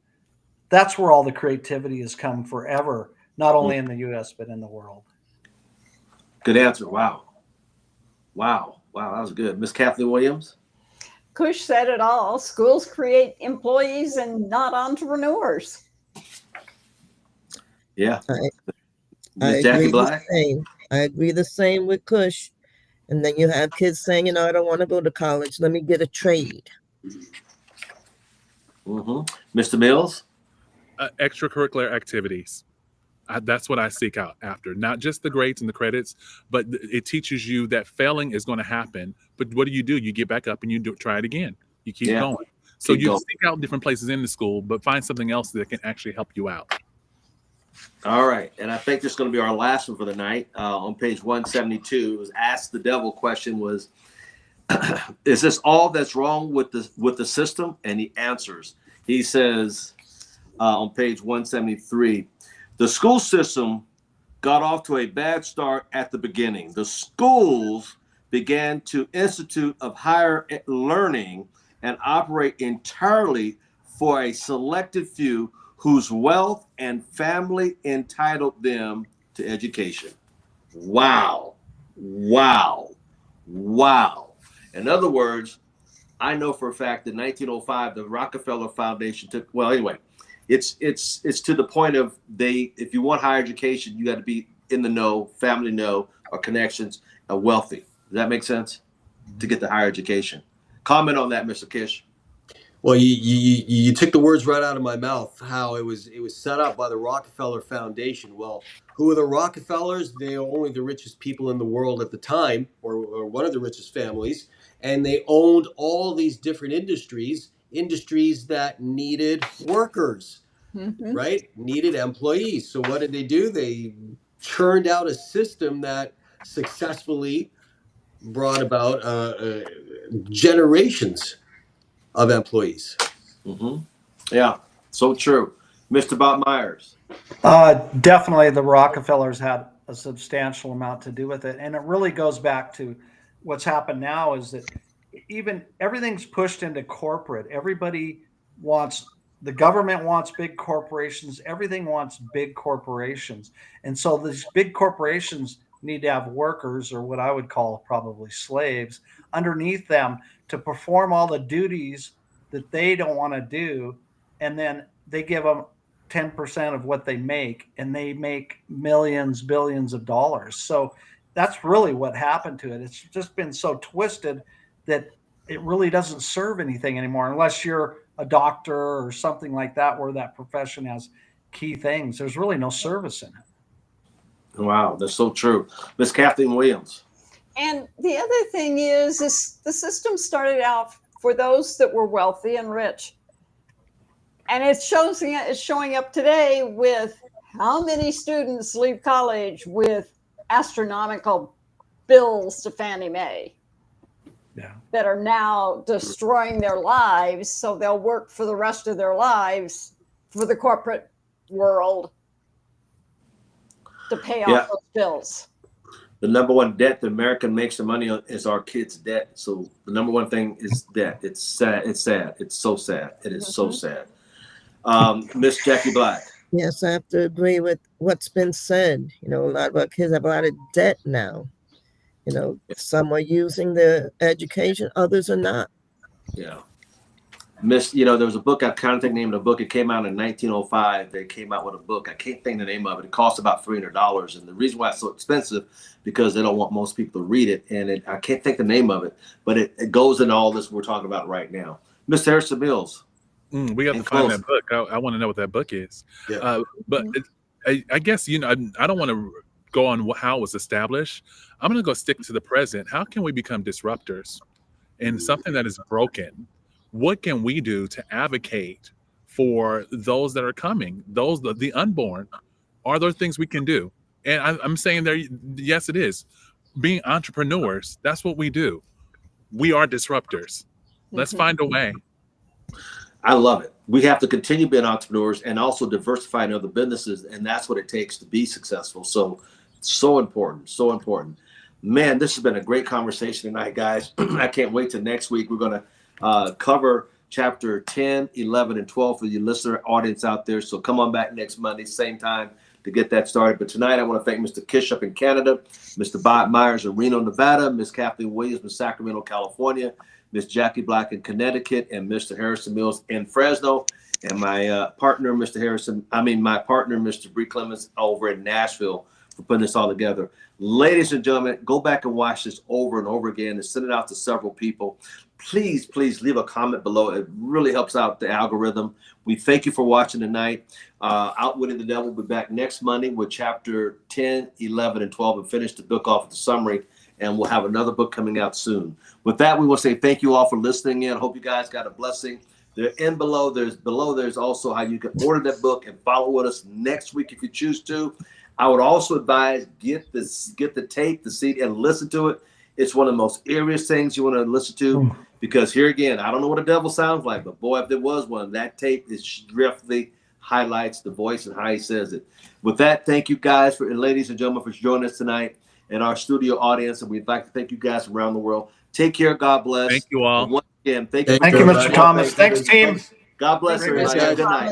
That's where all the creativity has come forever, not only in the US, but in the world. Good answer. Wow. Wow. Wow. That was good. Miss Kathleen Williams. Kush said it all. Schools create employees and not entrepreneurs. Yeah. I Miss Jackie agree the Black. same. I agree the same with Kush. And then you have kids saying, you know, I don't want to go to college. Let me get a trade. Mr. Mills. Extracurricular activities. That's what I seek out after. Not just the grades and the credits, but it teaches you that failing is going to happen. But what do? You get back up and you try it again. You keep going. So you seek out different places in the school, but find something else that can actually help you out. All right. And I think this is going to be our last one for the night. On page 172, it was Ask the Devil question was, is this all that's wrong with the system? And he answers. He says on page 173, the school system got off to a bad start at the beginning. The schools began to institute of higher learning and operate entirely for a selected few whose wealth and family entitled them to education. Wow. Wow. Wow. In other words, I know for a fact that 1905, the Rockefeller Foundation took, well, anyway, it's to the point of if you want higher education, you got to be in the know, family know, or connections, and wealthy. Does that make sense? To get the higher education. Comment on that, Mr. Kish. Well, you took the words right out of my mouth. How it was set up by the Rockefeller Foundation. Well, who are the Rockefellers? They are only the richest people in the world at the time, or one of the richest families, and they owned all these different industries that needed workers, right? Needed employees. So what did they do? They churned out a system that successfully brought about generations of employees. Yeah, so true. Mr. Bob Myers. Definitely the Rockefellers had a substantial amount to do with it. And it really goes back to what's happened now is that even everything's pushed into corporate. Everybody the government wants big corporations. Everything wants big corporations. And so these big corporations need to have workers, or what I would call probably slaves, underneath them to perform all the duties that they don't want to do. And then they give them 10% of what they make, and they make millions, billions of dollars. So that's really what happened to it. It's just been so twisted that it really doesn't serve anything anymore, unless you're a doctor or something like that, where that profession has key things. There's really no service in it. Wow, that's so true. Miss Kathleen Williams. And the other thing is the system started out for those that were wealthy and rich. And it's showing up today with how many students leave college with astronomical bills to Fannie Mae that are now destroying their lives. So they'll work for the rest of their lives for the corporate world to pay off those bills. The number one debt that America makes the money on is our kids' debt. So the number one thing is debt. It's sad. It's sad. It's so sad. It is so sad. Miss Jackie Black. Yes, I have to agree with what's been said. You know, a lot of our kids have a lot of debt now. You know, some are using their education, others are not. Yeah. There was a book, I can't think the name of the book. It came out in 1905. They came out with a book. I can't think the name of it. It cost about $300. And the reason why it's so expensive, because they don't want most people to read it. And I can't think the name of it, but it goes into all this we're talking about right now. Mr. Harrison Mills. We got to find that book. I want to know what that book is. Yeah. But I guess, I don't want to go on how it was established. I'm going to go stick to the present. How can we become disruptors in something that is broken? What can we do to advocate for those that are coming, those the unborn. Are there things we can do? And I'm saying there, yes, it is. Being entrepreneurs, that's what we do. We are disruptors. Let's find a way. I love it. We have to continue being entrepreneurs and also diversifying other businesses, and that's what it takes to be successful. So important, so important. Man, this has been a great conversation tonight, guys. I can't wait till next week. We're going to cover chapter 10, 11, and 12 for your listener audience out there. So come on back next Monday, same time, to get that started. But tonight, I want to thank Mr. Kish up in Canada, Mr. Bob Myers in Reno, Nevada, Ms. Kathleen Williams in Sacramento, California, Miss Jackie Black in Connecticut, and Mr. Harrison Mills in Fresno, and my partner, my partner, Mr. Bree Clemens over in Nashville, for putting this all together. Ladies and gentlemen, go back and watch this over and over again and send it out to several people. Please leave a comment below. It really helps out the algorithm. We thank you for watching tonight. Outwitting the Devil will be back next Monday with chapter 10, 11, and 12 and finish the book off with the summary. And we'll have another book coming out soon. With that, we will say thank you all for listening in. I hope you guys got a blessing. There's also how you can order that book and follow with us next week if you choose to. I would also advise get the tape, the CD, and listen to it. It's one of the most eeriest things you want to listen to, because here again, I don't know what a devil sounds like, but boy, if there was one, that tape is directly highlights the voice and how he says it. With that, thank you guys and ladies and gentlemen for joining us tonight and our studio audience, and we'd like to thank you guys around the world. Take care. God bless. Thank you all. And once again, thank you, Thank you, Mr. Thomas. Thanks, team. God bless everybody. Good night.